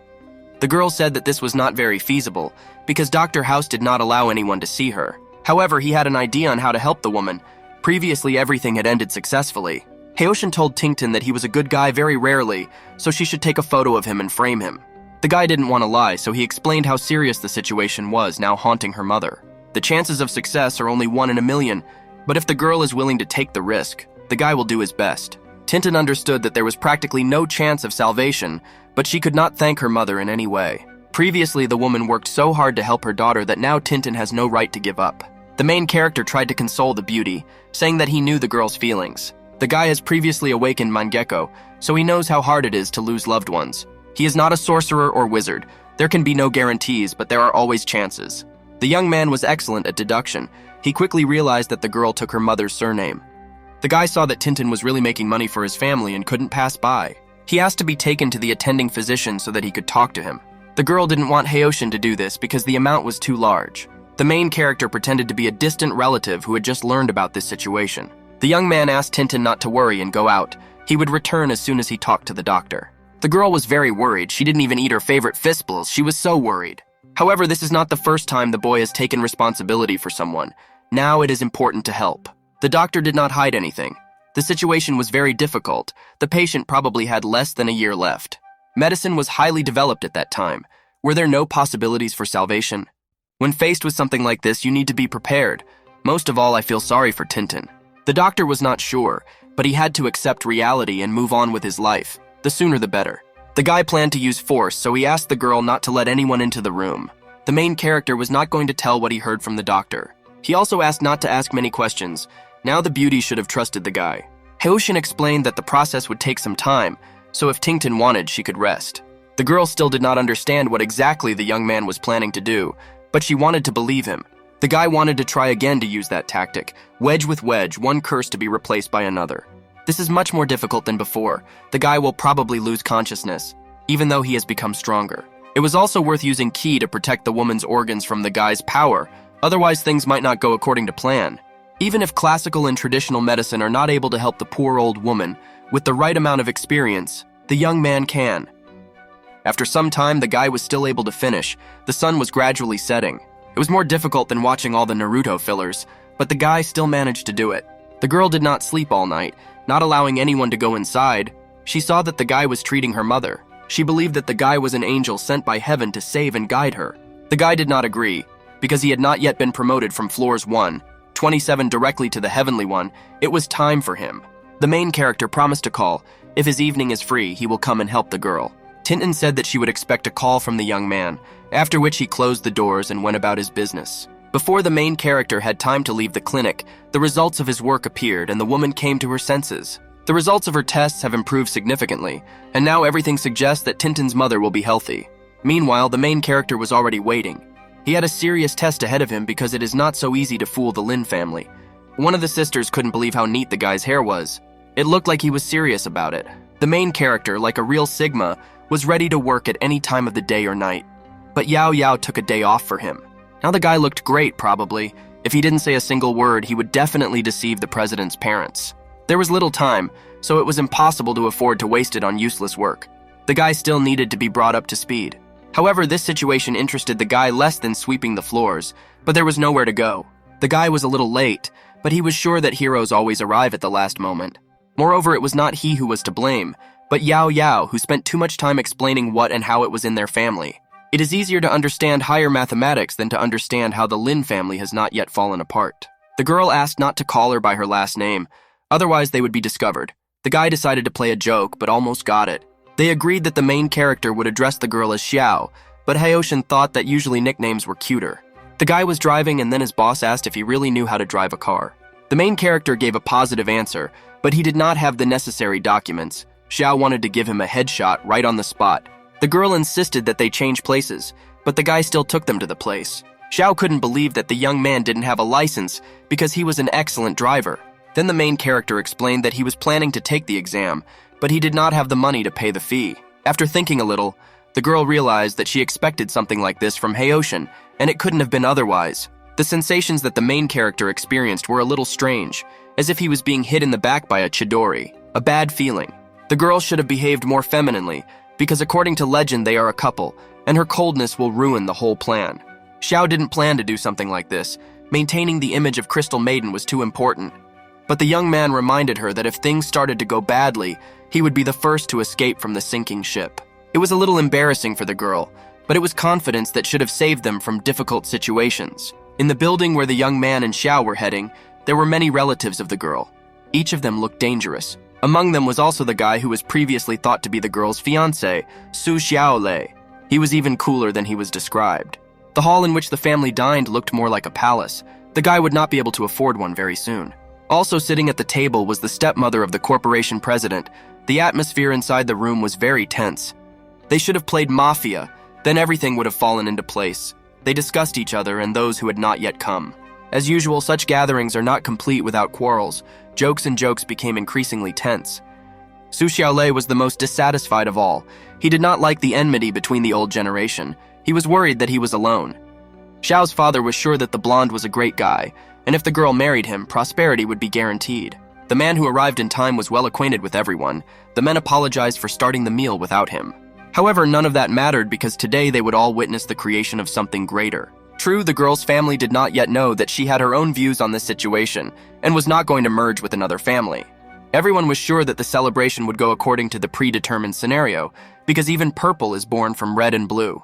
The girl said that this was not very feasible, because Dr. House did not allow anyone to see her. However, he had an idea on how to help the woman. Previously, everything had ended successfully. Haoshin told Tington that he was a good guy very rarely, so she should take a photo of him and frame him. The guy didn't want to lie, so he explained how serious the situation was now haunting her mother. The chances of success are only 1 in a million, but if the girl is willing to take the risk, the guy will do his best. Tintin understood that there was practically no chance of salvation, but she could not thank her mother in any way. Previously, the woman worked so hard to help her daughter that now Tintin has no right to give up. The main character tried to console the beauty, saying that he knew the girl's feelings. The guy has previously awakened Mangekyo, so he knows how hard it is to lose loved ones. He is not a sorcerer or wizard. There can be no guarantees, but there are always chances. The young man was excellent at deduction. He quickly realized that the girl took her mother's surname. The guy saw that Tintin was really making money for his family and couldn't pass by. He asked to be taken to the attending physician so that he could talk to him. The girl didn't want Haoshin to do this because the amount was too large. The main character pretended to be a distant relative who had just learned about this situation. The young man asked Tintin not to worry and go out. He would return as soon as he talked to the doctor. The girl was very worried. She didn't even eat her favorite fistfuls. She was so worried. However, this is not the first time the boy has taken responsibility for someone. Now it is important to help. The doctor did not hide anything. The situation was very difficult. The patient probably had less than a year left. Medicine was highly developed at that time. Were there no possibilities for salvation? When faced with something like this, you need to be prepared. Most of all, I feel sorry for Tintin. The doctor was not sure, but he had to accept reality and move on with his life. The sooner the better. The guy planned to use force, so he asked the girl not to let anyone into the room. The main character was not going to tell what he heard from the doctor. He also asked not to ask many questions. Now the beauty should have trusted the guy. Haoshin explained that the process would take some time, so if Tintin wanted, she could rest. The girl still did not understand what exactly the young man was planning to do, but she wanted to believe him. The guy wanted to try again to use that tactic, wedge with wedge, one curse to be replaced by another. This is much more difficult than before. The guy will probably lose consciousness, even though he has become stronger. It was also worth using ki to protect the woman's organs from the guy's power, otherwise things might not go according to plan. Even if classical and traditional medicine are not able to help the poor old woman, with the right amount of experience, the young man can. After some time, the guy was still able to finish. The sun was gradually setting. It was more difficult than watching all the Naruto fillers, but the guy still managed to do it. The girl did not sleep all night, not allowing anyone to go inside. She saw that the guy was treating her mother. She believed that the guy was an angel sent by heaven to save and guide her. The guy did not agree, because he had not yet been promoted from floors 1-27 directly to the heavenly one. It was time for him. The main character promised to call. If his evening is free, he will come and help the girl. Tintin said that she would expect a call from the young man, after which he closed the doors and went about his business. Before the main character had time to leave the clinic, the results of his work appeared and the woman came to her senses. The results of her tests have improved significantly, and now everything suggests that Tintin's mother will be healthy. Meanwhile, the main character was already waiting. He had a serious test ahead of him because it is not so easy to fool the Lin family. One of the sisters couldn't believe how neat the guy's hair was. It looked like he was serious about it. The main character, like a real Sigma, was ready to work at any time of the day or night. But Yao Yao took a day off for him. Now the guy looked great, probably. If he didn't say a single word, he would definitely deceive the president's parents. There was little time, so it was impossible to afford to waste it on useless work. The guy still needed to be brought up to speed. However, this situation interested the guy less than sweeping the floors, but there was nowhere to go. The guy was a little late, but he was sure that heroes always arrive at the last moment. Moreover, it was not he who was to blame, but Yao Yao, who spent too much time explaining what and how it was in their family. It is easier to understand higher mathematics than to understand how the Lin family has not yet fallen apart. The girl asked not to call her by her last name, otherwise they would be discovered. The guy decided to play a joke, but almost got it. They agreed that the main character would address the girl as Xiao, but Haoshin thought that usually nicknames were cuter. The guy was driving and then his boss asked if he really knew how to drive a car. The main character gave a positive answer, but he did not have the necessary documents. Xiao wanted to give him a headshot right on the spot. The girl insisted that they change places, but the guy still took them to the place. Xiao couldn't believe that the young man didn't have a license because he was an excellent driver. Then the main character explained that he was planning to take the exam, but he did not have the money to pay the fee. After thinking a little, the girl realized that she expected something like this from Haoshin, and it couldn't have been otherwise. The sensations that the main character experienced were a little strange, as if he was being hit in the back by a chidori, a bad feeling. The girl should have behaved more femininely, because according to legend they are a couple, and her coldness will ruin the whole plan. Xiao didn't plan to do something like this. Maintaining the image of Crystal Maiden was too important. But the young man reminded her that if things started to go badly, he would be the first to escape from the sinking ship. It was a little embarrassing for the girl, but it was confidence that should have saved them from difficult situations. In the building where the young man and Xiao were heading, there were many relatives of the girl. Each of them looked dangerous. Among them was also the guy who was previously thought to be the girl's fiancé, Su Xiaolei. He was even cooler than he was described. The hall in which the family dined looked more like a palace. The guy would not be able to afford one very soon. Also sitting at the table was the stepmother of the corporation president. The atmosphere inside the room was very tense. They should have played Mafia, then everything would have fallen into place. They discussed each other and those who had not yet come. As usual, such gatherings are not complete without quarrels. Jokes and jokes became increasingly tense. Su Xiaolei was the most dissatisfied of all. He did not like the enmity between the old generation. He was worried that he was alone. Xiao's father was sure that the blonde was a great guy, and if the girl married him, prosperity would be guaranteed. The man who arrived in time was well acquainted with everyone. The men apologized for starting the meal without him. However, none of that mattered because today they would all witness the creation of something greater. True, the girl's family did not yet know that she had her own views on this situation and was not going to merge with another family. Everyone was sure that the celebration would go according to the predetermined scenario, because even purple is born from red and blue.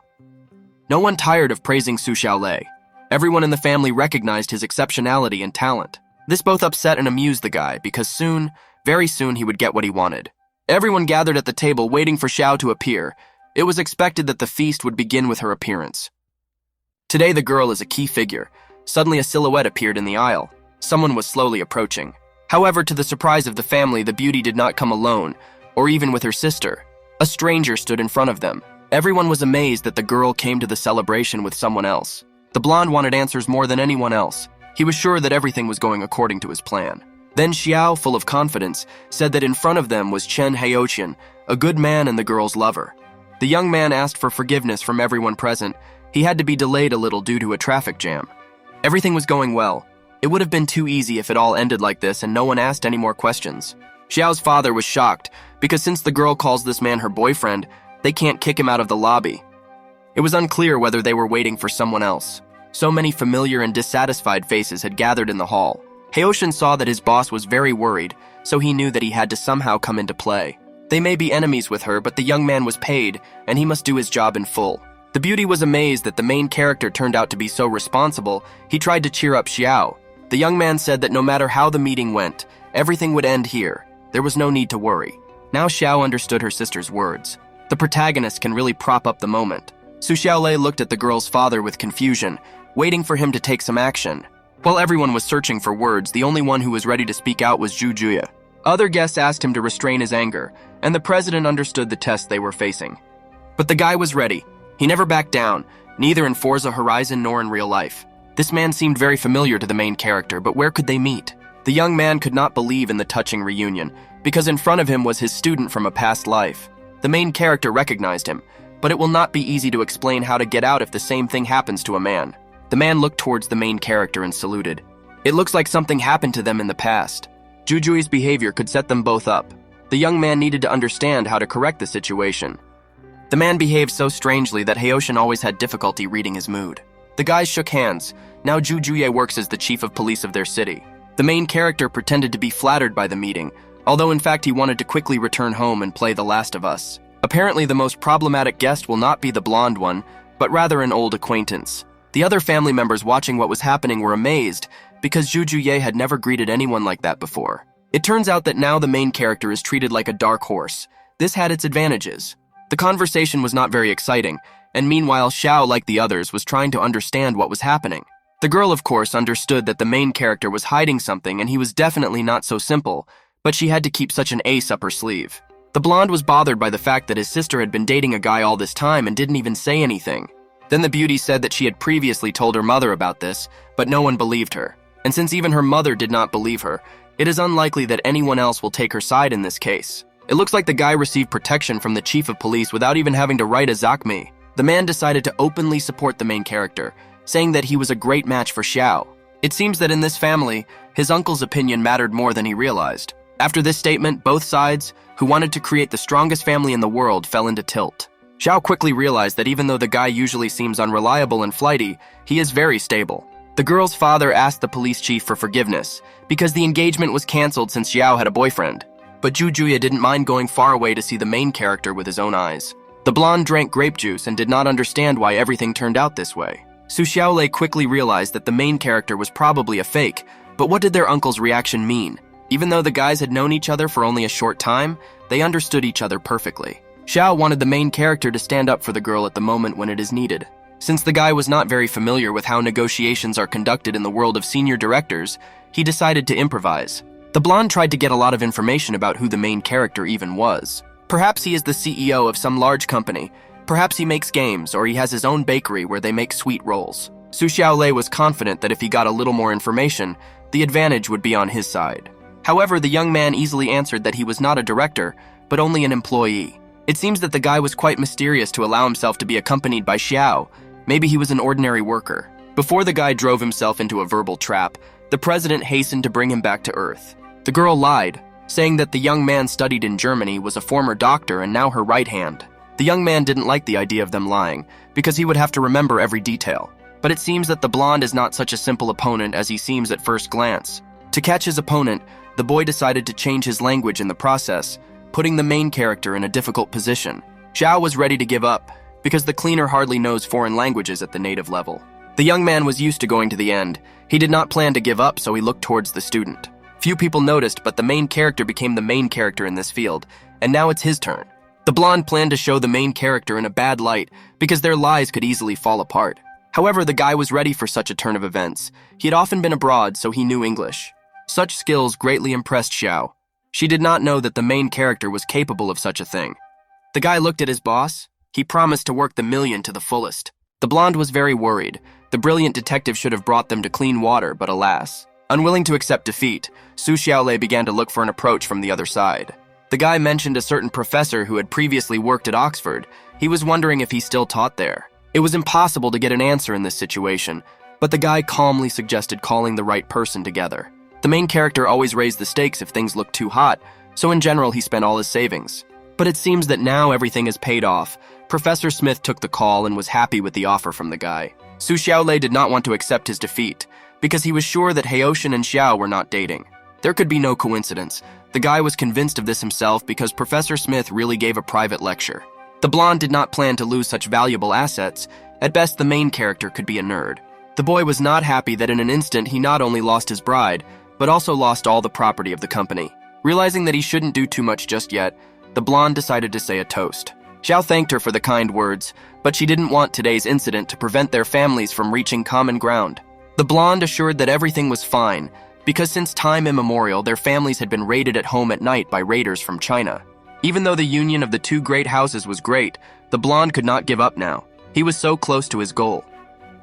No one tired of praising Su Xiaolei. Everyone in the family recognized his exceptionality and talent. This both upset and amused the guy, because soon, very soon, he would get what he wanted. Everyone gathered at the table waiting for Xiao to appear. It was expected that the feast would begin with her appearance. Today the girl is a key figure. Suddenly a silhouette appeared in the aisle. Someone was slowly approaching. However, to the surprise of the family, the beauty did not come alone, or even with her sister. A stranger stood in front of them. Everyone was amazed that the girl came to the celebration with someone else. The blonde wanted answers more than anyone else. He was sure that everything was going according to his plan. Then Xiao, full of confidence, said that in front of them was Chen Haotian, a good man and the girl's lover. The young man asked for forgiveness from everyone present. He had to be delayed a little due to a traffic jam. Everything was going well. It would have been too easy if it all ended like this and no one asked any more questions. Xiao's father was shocked, because since the girl calls this man her boyfriend, they can't kick him out of the lobby. It was unclear whether they were waiting for someone else. So many familiar and dissatisfied faces had gathered in the hall. Haotian saw that his boss was very worried, so he knew that he had to somehow come into play. They may be enemies with her, but the young man was paid, and he must do his job in full. The beauty was amazed that the main character turned out to be so responsible. He tried to cheer up Xiao. The young man said that no matter how the meeting went, everything would end here. There was no need to worry. Now Xiao understood her sister's words. The protagonist can really prop up the moment. Su Xiaolei looked at the girl's father with confusion, waiting for him to take some action. While everyone was searching for words, the only one who was ready to speak out was Zhu Juya. Other guests asked him to restrain his anger, and the president understood the test they were facing. But the guy was ready. He never backed down, neither in Forza Horizon nor in real life. This man seemed very familiar to the main character, but where could they meet? The young man could not believe in the touching reunion, because in front of him was his student from a past life. The main character recognized him, but it will not be easy to explain how to get out if the same thing happens to a man. The man looked towards the main character and saluted. It looks like something happened to them in the past. Jujui's behavior could set them both up. The young man needed to understand how to correct the situation. The man behaved so strangely that Haotian always had difficulty reading his mood. The guys shook hands. Now Zhu Juye works as the chief of police of their city. The main character pretended to be flattered by the meeting, although in fact he wanted to quickly return home and play The Last of Us. Apparently the most problematic guest will not be the blonde one, but rather an old acquaintance. The other family members watching what was happening were amazed, because Zhu Juye had never greeted anyone like that before. It turns out that now the main character is treated like a dark horse. This had its advantages. The conversation was not very exciting, and meanwhile Xiao, like the others, was trying to understand what was happening. The girl, of course, understood that the main character was hiding something and he was definitely not so simple, but she had to keep such an ace up her sleeve. The blonde was bothered by the fact that his sister had been dating a guy all this time and didn't even say anything. Then the beauty said that she had previously told her mother about this, but no one believed her. And since even her mother did not believe her, it is unlikely that anyone else will take her side in this case. It looks like the guy received protection from the chief of police without even having to write a zakmi. The man decided to openly support the main character, saying that he was a great match for Xiao. It seems that in this family, his uncle's opinion mattered more than he realized. After this statement, both sides, who wanted to create the strongest family in the world, fell into tilt. Xiao quickly realized that even though the guy usually seems unreliable and flighty, he is very stable. The girl's father asked the police chief for forgiveness, because the engagement was canceled since Xiao had a boyfriend. But Zhu Juya didn't mind going far away to see the main character with his own eyes. The blonde drank grape juice and did not understand why everything turned out this way. Su Xiaolei quickly realized that the main character was probably a fake, but what did their uncle's reaction mean? Even though the guys had known each other for only a short time, they understood each other perfectly. Xiao wanted the main character to stand up for the girl at the moment when it is needed. Since the guy was not very familiar with how negotiations are conducted in the world of senior directors, he decided to improvise. The blonde tried to get a lot of information about who the main character even was. Perhaps he is the CEO of some large company. Perhaps he makes games, or he has his own bakery where they make sweet rolls. Su Xiaolei was confident that if he got a little more information, the advantage would be on his side. However, the young man easily answered that he was not a director, but only an employee. It seems that the guy was quite mysterious to allow himself to be accompanied by Xiao. Maybe he was an ordinary worker. Before the guy drove himself into a verbal trap, the president hastened to bring him back to Earth. The girl lied, saying that the young man studied in Germany, was a former doctor, and now her right hand. The young man didn't like the idea of them lying, because he would have to remember every detail. But it seems that the blonde is not such a simple opponent as he seems at first glance. To catch his opponent, the boy decided to change his language in the process, putting the main character in a difficult position. Xiao was ready to give up, because the cleaner hardly knows foreign languages at the native level. The young man was used to going to the end. He did not plan to give up, so he looked towards the student. Few people noticed, but the main character became the main character in this field, and now it's his turn. The blonde planned to show the main character in a bad light, because their lies could easily fall apart. However, the guy was ready for such a turn of events. He had often been abroad, so he knew English. Such skills greatly impressed Xiao. She did not know that the main character was capable of such a thing. The guy looked at his boss. He promised to work the million to the fullest. The blonde was very worried. The brilliant detective should have brought them to clean water, but alas. Unwilling to accept defeat, Su Xiaolei began to look for an approach from the other side. The guy mentioned a certain professor who had previously worked at Oxford. He was wondering if he still taught there. It was impossible to get an answer in this situation, but the guy calmly suggested calling the right person together. The main character always raised the stakes if things looked too hot, so in general he spent all his savings. But it seems that now everything is paid off. Professor Smith took the call and was happy with the offer from the guy. Su Xiaolei did not want to accept his defeat, because he was sure that Haoshan and Xiao were not dating. There could be no coincidence. The guy was convinced of this himself because Professor Smith really gave a private lecture. The blonde did not plan to lose such valuable assets. At best, the main character could be a nerd. The boy was not happy that in an instant he not only lost his bride, but also lost all the property of the company. Realizing that he shouldn't do too much just yet, the blonde decided to say a toast. Xiao thanked her for the kind words, but she didn't want today's incident to prevent their families from reaching common ground. The blonde assured that everything was fine, because since time immemorial, their families had been raided at home at night by raiders from China. Even though the union of the two great houses was great, the blonde could not give up now. He was so close to his goal.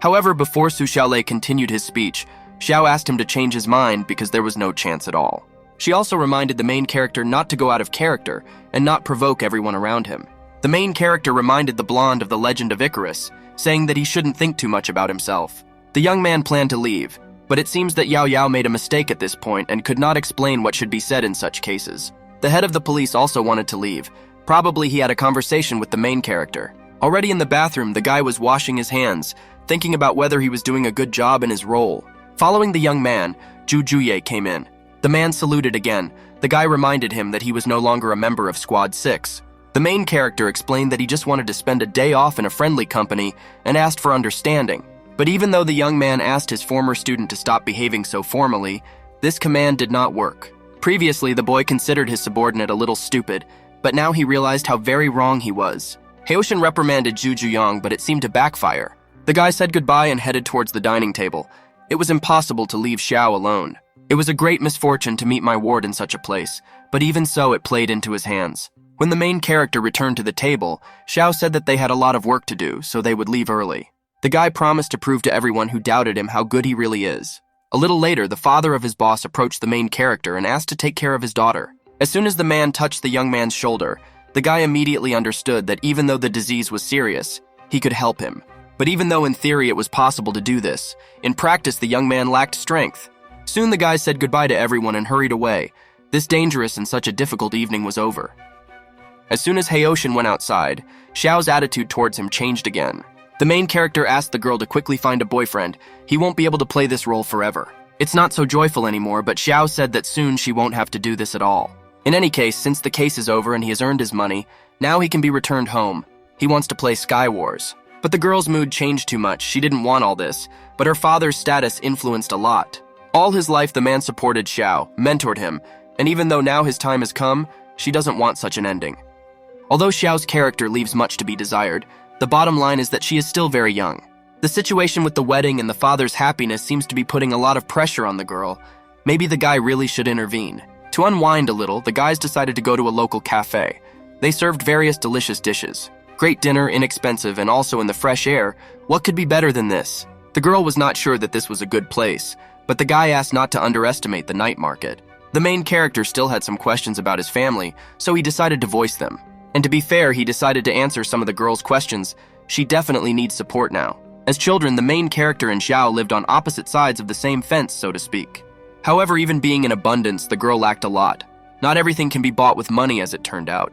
However, before Su Xiaolei continued his speech, Xiao asked him to change his mind because there was no chance at all. She also reminded the main character not to go out of character and not provoke everyone around him. The main character reminded the blonde of the legend of Icarus, saying that he shouldn't think too much about himself. The young man planned to leave, but it seems that Yao Yao made a mistake at this point and could not explain what should be said in such cases. The head of the police also wanted to leave. Probably he had a conversation with the main character. Already in the bathroom, the guy was washing his hands, thinking about whether he was doing a good job in his role. Following the young man, Zhu Juye came in. The man saluted again. The guy reminded him that he was no longer a member of Squad 6. The main character explained that he just wanted to spend a day off in a friendly company and asked for understanding. But even though the young man asked his former student to stop behaving so formally, this command did not work. Previously, the boy considered his subordinate a little stupid, but now he realized how very wrong he was. Haoshan reprimanded Zhu Juyang, but it seemed to backfire. The guy said goodbye and headed towards the dining table. It was impossible to leave Xiao alone. It was a great misfortune to meet my ward in such a place, but even so it played into his hands. When the main character returned to the table, Xiao said that they had a lot of work to do, so they would leave early. The guy promised to prove to everyone who doubted him how good he really is. A little later, the father of his boss approached the main character and asked to take care of his daughter. As soon as the man touched the young man's shoulder, the guy immediately understood that even though the disease was serious, he could help him. But even though in theory it was possible to do this, in practice the young man lacked strength. Soon the guy said goodbye to everyone and hurried away. This dangerous and such a difficult evening was over. As soon as Haoshan went outside, Xiao's attitude towards him changed again. The main character asked the girl to quickly find a boyfriend. He won't be able to play this role forever. It's not so joyful anymore, but Xiao said that soon she won't have to do this at all. In any case, since the case is over and he has earned his money, now he can be returned home. He wants to play Sky Wars. But the girl's mood changed too much. She didn't want all this, but her father's status influenced a lot. All his life, the man supported Xiao, mentored him, and even though now his time has come, she doesn't want such an ending. Although Xiao's character leaves much to be desired, the bottom line is that she is still very young. The situation with the wedding and the father's happiness seems to be putting a lot of pressure on the girl. Maybe the guy really should intervene. To unwind a little, the guys decided to go to a local cafe. They served various delicious dishes. Great dinner, inexpensive, and also in the fresh air. What could be better than this? The girl was not sure that this was a good place, but the guy asked not to underestimate the night market. The main character still had some questions about his family, so he decided to voice them. And to be fair, he decided to answer some of the girl's questions. She definitely needs support now. As children, the main character and Xiao lived on opposite sides of the same fence, so to speak. However, even being in abundance, the girl lacked a lot. Not everything can be bought with money, as it turned out.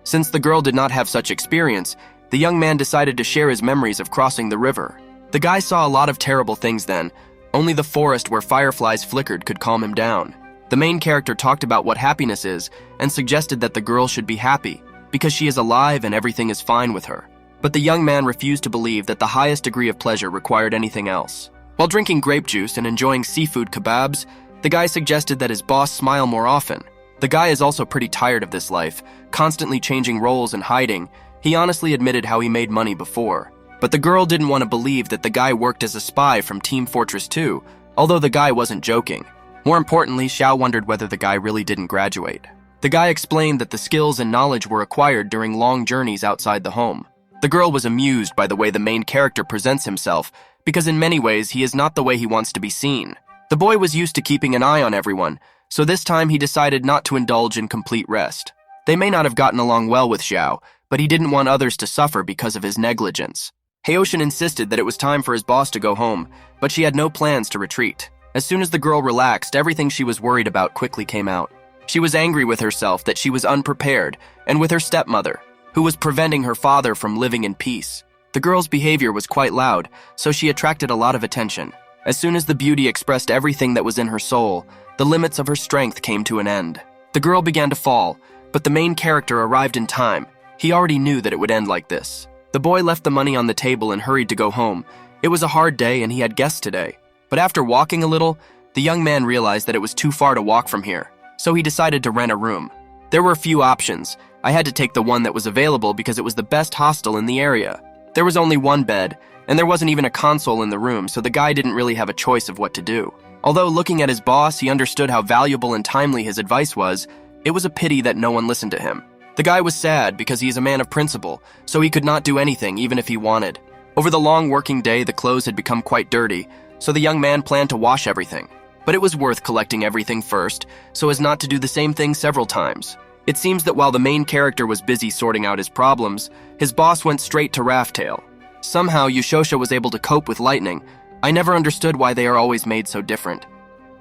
Since the girl did not have such experience, the young man decided to share his memories of crossing the river. The guy saw a lot of terrible things then. Only the forest where fireflies flickered could calm him down. The main character talked about what happiness is and suggested that the girl should be happy because she is alive and everything is fine with her. But the young man refused to believe that the highest degree of pleasure required anything else. While drinking grape juice and enjoying seafood kebabs, the guy suggested that his boss smile more often. The guy is also pretty tired of this life, constantly changing roles and hiding. He honestly admitted how he made money before. But the girl didn't want to believe that the guy worked as a spy from Team Fortress 2, although the guy wasn't joking. More importantly, Xiao wondered whether the guy really didn't graduate. The guy explained that the skills and knowledge were acquired during long journeys outside the home. The girl was amused by the way the main character presents himself, because in many ways he is not the way he wants to be seen. The boy was used to keeping an eye on everyone, so this time he decided not to indulge in complete rest. They may not have gotten along well with Xiao, but he didn't want others to suffer because of his negligence. Haoshin insisted that it was time for his boss to go home, but she had no plans to retreat. As soon as the girl relaxed, everything she was worried about quickly came out. She was angry with herself that she was unprepared, and with her stepmother, who was preventing her father from living in peace. The girl's behavior was quite loud, so she attracted a lot of attention. As soon as the beauty expressed everything that was in her soul, the limits of her strength came to an end. The girl began to fall, but the main character arrived in time. He already knew that it would end like this. The boy left the money on the table and hurried to go home. It was a hard day and he had guests today. But after walking a little, the young man realized that it was too far to walk from here, so he decided to rent a room. There were a few options. I had to take the one that was available because it was the best hostel in the area. There was only one bed, and there wasn't even a console in the room, so the guy didn't really have a choice of what to do. Although looking at his boss, he understood how valuable and timely his advice was. It was a pity that no one listened to him. The guy was sad because he is a man of principle, so he could not do anything even if he wanted. Over the long working day, the clothes had become quite dirty, so the young man planned to wash everything. But it was worth collecting everything first, so as not to do the same thing several times. It seems that while the main character was busy sorting out his problems, his boss went straight to Raftail. Somehow, Yushosha was able to cope with lightning. I never understood why they are always made so different.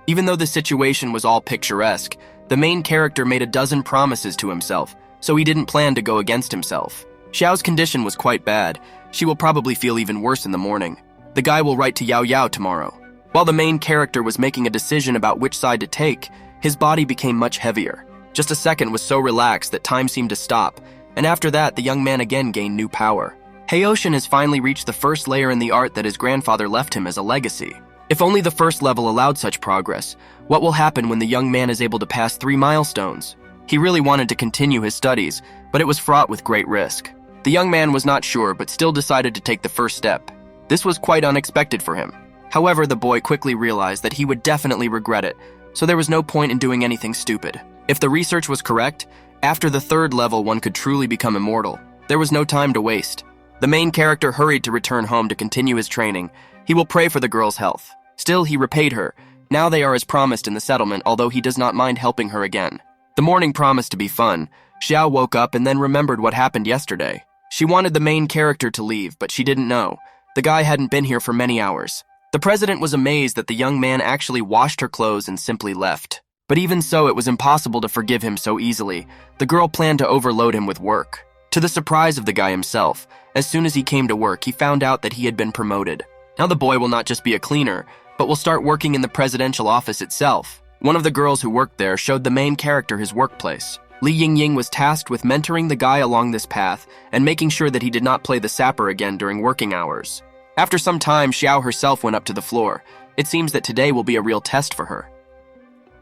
Even though the situation was all picturesque, the main character made a dozen promises to himself, so he didn't plan to go against himself. Xiao's condition was quite bad. She will probably feel even worse in the morning. The guy will write to Yao Yao tomorrow. While the main character was making a decision about which side to take, his body became much heavier. Just a second was so relaxed that time seemed to stop, and after that, the young man again gained new power. Haoshin has finally reached the first layer in the art that his grandfather left him as a legacy. If only the first level allowed such progress, what will happen when the young man is able to pass 3 milestones? He really wanted to continue his studies, but it was fraught with great risk. The young man was not sure, but still decided to take the first step. This was quite unexpected for him. However, the boy quickly realized that he would definitely regret it, so there was no point in doing anything stupid. If the research was correct, after the 3rd level one could truly become immortal. There was no time to waste. The main character hurried to return home to continue his training. He will pray for the girl's health. Still, he repaid her. Now they are as promised in the settlement, although he does not mind helping her again. The morning promised to be fun. Xiao woke up and then remembered what happened yesterday. She wanted the main character to leave, but she didn't know. The guy hadn't been here for many hours. The president was amazed that the young man actually washed her clothes and simply left. But even so, it was impossible to forgive him so easily. The girl planned to overload him with work. To the surprise of the guy himself, as soon as he came to work, he found out that he had been promoted. Now the boy will not just be a cleaner, but will start working in the presidential office itself. One of the girls who worked there showed the main character his workplace. Li Yingying was tasked with mentoring the guy along this path and making sure that he did not play the sapper again during working hours. After some time, Xiao herself went up to the floor. It seems that today will be a real test for her.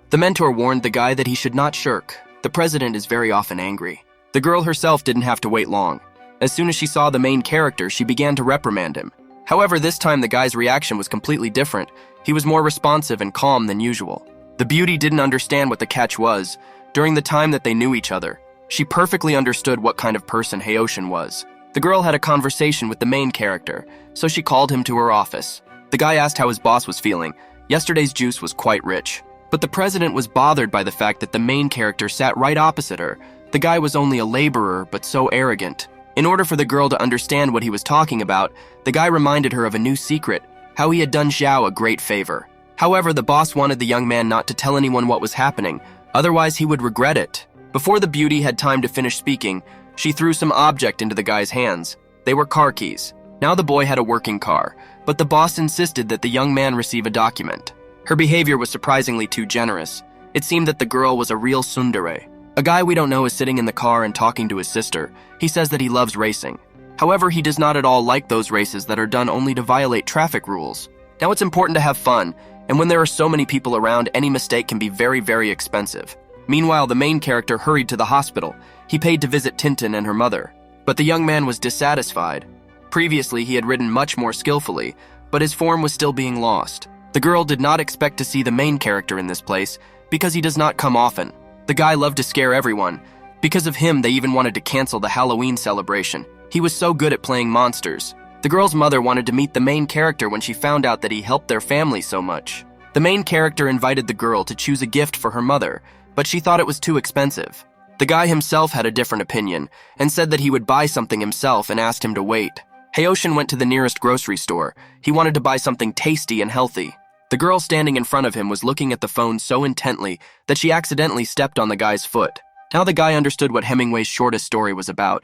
The mentor warned the guy that he should not shirk. The president is very often angry. The girl herself didn't have to wait long. As soon as she saw the main character, she began to reprimand him. However, this time the guy's reaction was completely different. He was more responsive and calm than usual. The beauty didn't understand what the catch was. During the time that they knew each other, she perfectly understood what kind of person Haoshin was. The girl had a conversation with the main character, so she called him to her office. The guy asked how his boss was feeling. Yesterday's juice was quite rich. But the president was bothered by the fact that the main character sat right opposite her. The guy was only a laborer, but so arrogant. In order for the girl to understand what he was talking about, the guy reminded her of a new secret, how he had done Xiao a great favor. However, the boss wanted the young man not to tell anyone what was happening, otherwise he would regret it. Before the beauty had time to finish speaking, she threw some object into the guy's hands. They were car keys. Now the boy had a working car, but the boss insisted that the young man receive a document. Her behavior was surprisingly too generous. It seemed that the girl was a real tsundere. A guy we don't know is sitting in the car and talking to his sister. He says that he loves racing. However, he does not at all like those races that are done only to violate traffic rules. Now it's important to have fun, and when there are so many people around, any mistake can be very, very expensive. Meanwhile, the main character hurried to the hospital. He paid to visit Tintin and her mother. But the young man was dissatisfied. Previously, he had ridden much more skillfully, but his form was still being lost. The girl did not expect to see the main character in this place because he does not come often. The guy loved to scare everyone. Because of him, they even wanted to cancel the Halloween celebration. He was so good at playing monsters. The girl's mother wanted to meet the main character when she found out that he helped their family so much. The main character invited the girl to choose a gift for her mother, but she thought it was too expensive. The guy himself had a different opinion and said that he would buy something himself and asked him to wait. Haoshin went to the nearest grocery store. He wanted to buy something tasty and healthy. The girl standing in front of him was looking at the phone so intently that she accidentally stepped on the guy's foot. Now the guy understood what Hemingway's shortest story was about.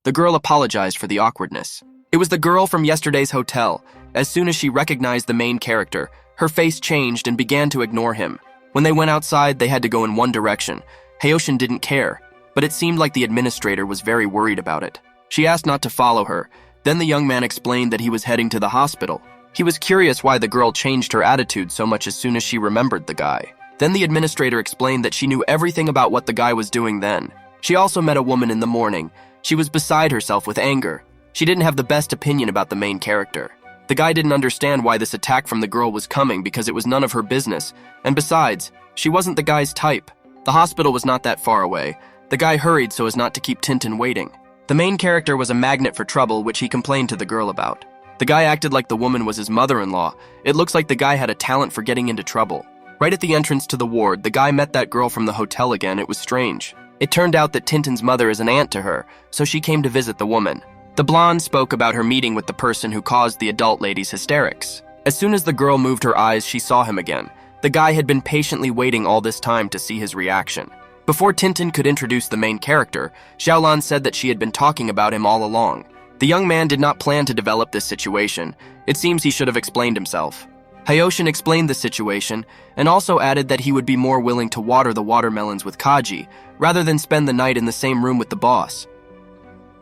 The girl apologized for the awkwardness. It was the girl from yesterday's hotel. As soon as she recognized the main character, her face changed and began to ignore him. When they went outside, they had to go in one direction. Haoshin didn't care, but it seemed like the administrator was very worried about it. She asked not to follow her. Then the young man explained that he was heading to the hospital. He was curious why the girl changed her attitude so much as soon as she remembered the guy. Then the administrator explained that she knew everything about what the guy was doing then. She also met a woman in the morning. She was beside herself with anger. She didn't have the best opinion about the main character. The guy didn't understand why this attack from the girl was coming because it was none of her business. And besides, she wasn't the guy's type. The hospital was not that far away. The guy hurried so as not to keep Tintin waiting. The main character was a magnet for trouble, which he complained to the girl about. The guy acted like the woman was his mother-in-law. It looks like the guy had a talent for getting into trouble. Right at the entrance to the ward, the guy met that girl from the hotel again. It was strange. It turned out that Tintin's mother is an aunt to her, so she came to visit the woman. The blonde spoke about her meeting with the person who caused the adult lady's hysterics. As soon as the girl moved her eyes, she saw him again. The guy had been patiently waiting all this time to see his reaction. Before Tintin could introduce the main character, Xiaolan said that she had been talking about him all along. The young man did not plan to develop this situation. It seems he should have explained himself. Haoshin explained the situation and also added that he would be more willing to water the watermelons with Kaji rather than spend the night in the same room with the boss.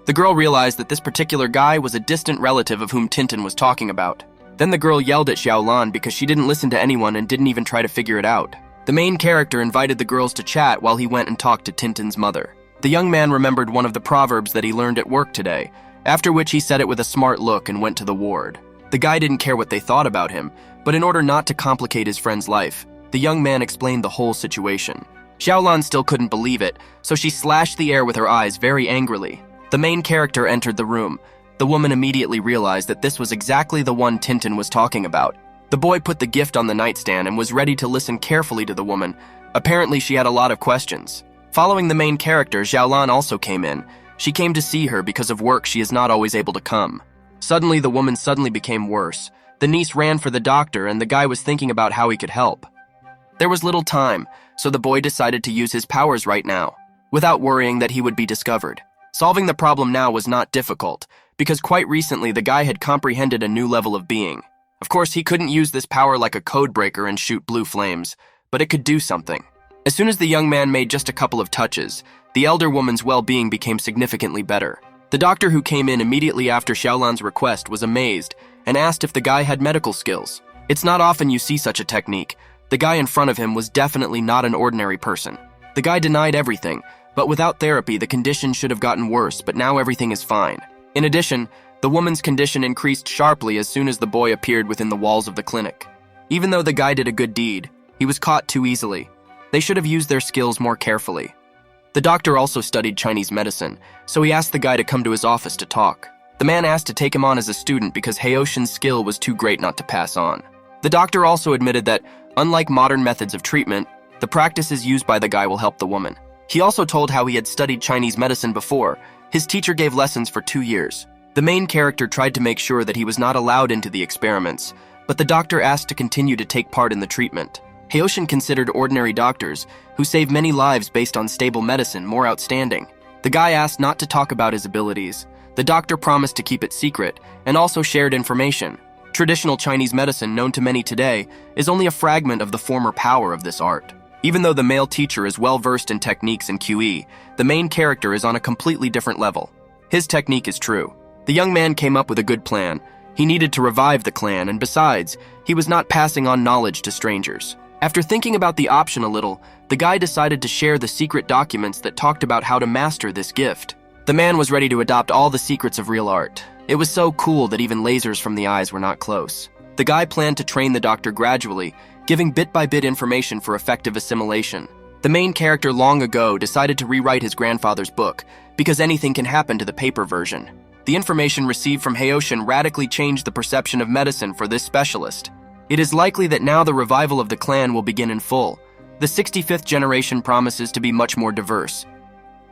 The girl realized that this particular guy was a distant relative of whom Tintin was talking about. Then the girl yelled at Xiaolan because she didn't listen to anyone and didn't even try to figure it out. The main character invited the girls to chat while he went and talked to Tintin's mother. The young man remembered one of the proverbs that he learned at work today, after which he said it with a smart look and went to the ward. The guy didn't care what they thought about him, but in order not to complicate his friend's life, the young man explained the whole situation. Xiaolan still couldn't believe it, so she slashed the air with her eyes very angrily. The main character entered the room. The woman immediately realized that this was exactly the one Tintin was talking about. The boy put the gift on the nightstand and was ready to listen carefully to the woman. Apparently, she had a lot of questions. Following the main character, Xiaolan also came in. She came to see her because of work she is not always able to come. Suddenly, the woman suddenly became worse. The niece ran for the doctor and the guy was thinking about how he could help. There was little time, so the boy decided to use his powers right now, without worrying that he would be discovered. Solving the problem now was not difficult, because quite recently the guy had comprehended a new level of being. Of course, he couldn't use this power like a code breaker and shoot blue flames, but it could do something. As soon as the young man made just a couple of touches, the elder woman's well-being became significantly better. The doctor who came in immediately after Xiaolan's request was amazed and asked if the guy had medical skills. It's not often you see such a technique. The guy in front of him was definitely not an ordinary person. The guy denied everything, but without therapy, the condition should have gotten worse, but now everything is fine. In addition, the woman's condition increased sharply as soon as the boy appeared within the walls of the clinic. Even though the guy did a good deed, he was caught too easily. They should have used their skills more carefully. The doctor also studied Chinese medicine, so he asked the guy to come to his office to talk. The man asked to take him on as a student because Haoshin's skill was too great not to pass on. The doctor also admitted that Unlike modern methods of treatment, the practices used by the guy will help the woman. He also told how he had studied Chinese medicine before. His teacher gave lessons for 2 years. The main character tried to make sure that he was not allowed into the experiments, but the doctor asked to continue to take part in the treatment. Haoshin considered ordinary doctors, who save many lives based on stable medicine, more outstanding. The guy asked not to talk about his abilities. The doctor promised to keep it secret, and also shared information. Traditional Chinese medicine, known to many today, is only a fragment of the former power of this art. Even though the male teacher is well-versed in techniques and QE, the main character is on a completely different level. His technique is true. The young man came up with a good plan. He needed to revive the clan, and besides, he was not passing on knowledge to strangers. After thinking about the option a little, the guy decided to share the secret documents that talked about how to master this gift. The man was ready to adopt all the secrets of real art. It was so cool that even lasers from the eyes were not close. The guy planned to train the doctor gradually, giving bit-by-bit information for effective assimilation. The main character long ago decided to rewrite his grandfather's book, because anything can happen to the paper version. The information received from Haoshin radically changed the perception of medicine for this specialist. It is likely that now the revival of the clan will begin in full. The 65th generation promises to be much more diverse.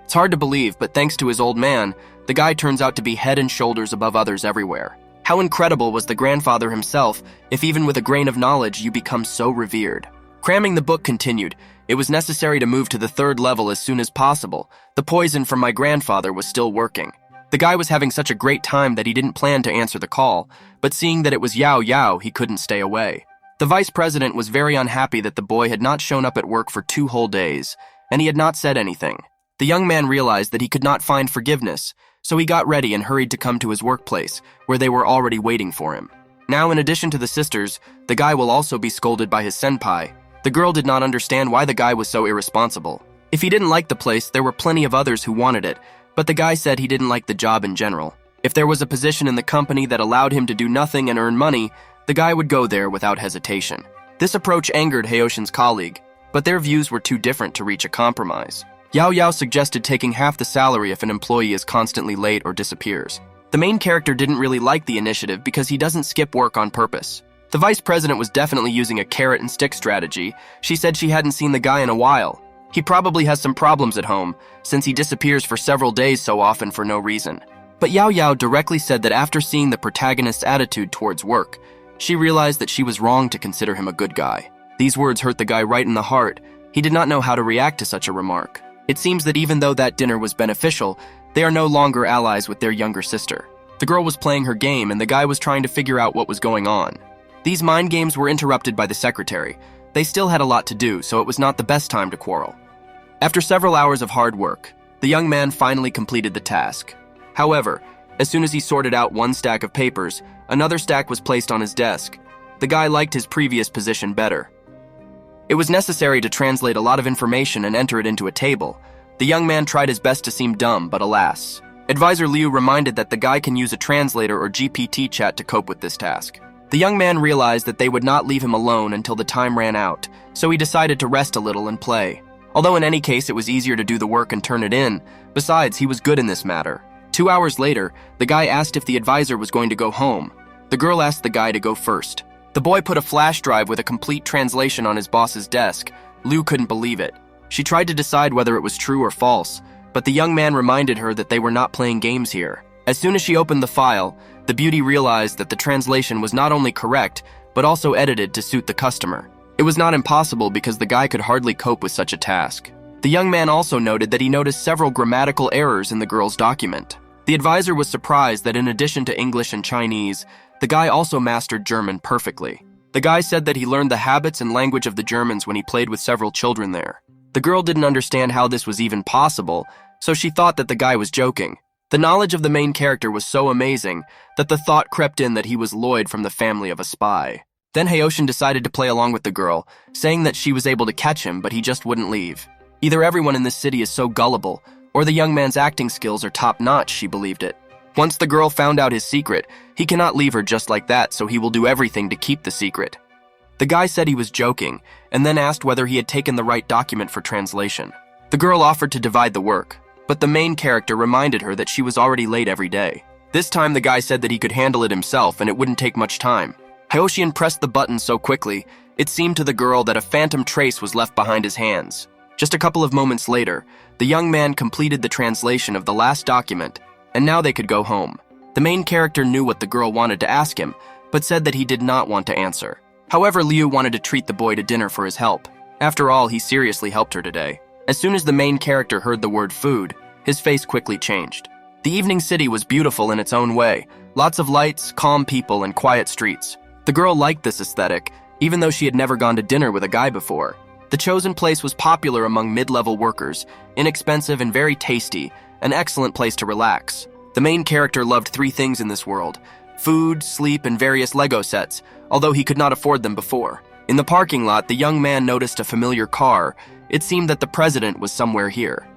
It's hard to believe, but thanks to his old man, the guy turns out to be head and shoulders above others everywhere. How incredible was the grandfather himself, if even with a grain of knowledge you become so revered. Cramming the book continued. It was necessary to move to the 3rd level as soon as possible. The poison from my grandfather was still working. The guy was having such a great time that he didn't plan to answer the call, but seeing that it was Yao Yao, he couldn't stay away. The vice president was very unhappy that the boy had not shown up at work for 2 whole days, and he had not said anything. The young man realized that he could not find forgiveness, so he got ready and hurried to come to his workplace, where they were already waiting for him. Now, in addition to the sisters, the guy will also be scolded by his senpai. The girl did not understand why the guy was so irresponsible. If he didn't like the place, there were plenty of others who wanted it, but the guy said he didn't like the job in general. If there was a position in the company that allowed him to do nothing and earn money, the guy would go there without hesitation. This approach angered Haoshin's colleague, but their views were too different to reach a compromise. Yao Yao suggested taking half the salary if an employee is constantly late or disappears. The main character didn't really like the initiative because he doesn't skip work on purpose. The vice president was definitely using a carrot and stick strategy. She said she hadn't seen the guy in a while. He probably has some problems at home, since he disappears for several days so often for no reason. But Yao Yao directly said that after seeing the protagonist's attitude towards work, she realized that she was wrong to consider him a good guy. These words hurt the guy right in the heart. He did not know how to react to such a remark. It seems that even though that dinner was beneficial, they are no longer allies with their younger sister. The girl was playing her game and the guy was trying to figure out what was going on. These mind games were interrupted by the secretary. They still had a lot to do, so it was not the best time to quarrel. After several hours of hard work, the young man finally completed the task. However, as soon as he sorted out one stack of papers, another stack was placed on his desk. The guy liked his previous position better. It was necessary to translate a lot of information and enter it into a table. The young man tried his best to seem dumb, but alas. Advisor Liu reminded that the guy can use a translator or GPT chat to cope with this task. The young man realized that they would not leave him alone until the time ran out, so he decided to rest a little and play. Although in any case it was easier to do the work and turn it in, besides, he was good in this matter. 2 hours later, the guy asked if the advisor was going to go home. The girl asked the guy to go first. The boy put a flash drive with a complete translation on his boss's desk. Liu couldn't believe it. She tried to decide whether it was true or false, but the young man reminded her that they were not playing games here. As soon as she opened the file, the beauty realized that the translation was not only correct, but also edited to suit the customer. It was not impossible because the guy could hardly cope with such a task. The young man also noted that he noticed several grammatical errors in the girl's document. The advisor was surprised that in addition to English and Chinese, the guy also mastered German perfectly. The guy said that he learned the habits and language of the Germans when he played with several children there. The girl didn't understand how this was even possible, so she thought that the guy was joking. The knowledge of the main character was so amazing that the thought crept in that he was Lloyd from the family of a spy. Then Haoshin decided to play along with the girl, saying that she was able to catch him, but he just wouldn't leave. Either everyone in this city is so gullible, or the young man's acting skills are top-notch, she believed it. Once the girl found out his secret, he cannot leave her just like that, so he will do everything to keep the secret. The guy said he was joking, and then asked whether he had taken the right document for translation. The girl offered to divide the work, but the main character reminded her that she was already late every day. This time the guy said that he could handle it himself and it wouldn't take much time. Haoshin pressed the button so quickly, It seemed to the girl that a phantom trace was left behind his hands. Just a couple of moments later, the young man completed the translation of the last document, and now they could go home. The main character knew what the girl wanted to ask him, but said that he did not want to answer. However, Liu wanted to treat the boy to dinner for his help. After all, he seriously helped her today. As soon as the main character heard the word food, his face quickly changed. The evening city was beautiful in its own way. Lots of lights, calm people, and quiet streets. The girl liked this aesthetic, even though she had never gone to dinner with a guy before. The chosen place was popular among mid-level workers, inexpensive and very tasty, an excellent place to relax. The main character loved 3 things in this world: food, sleep, and various Lego sets, although he could not afford them before. In the parking lot, the young man noticed a familiar car. It seemed that the president was somewhere here.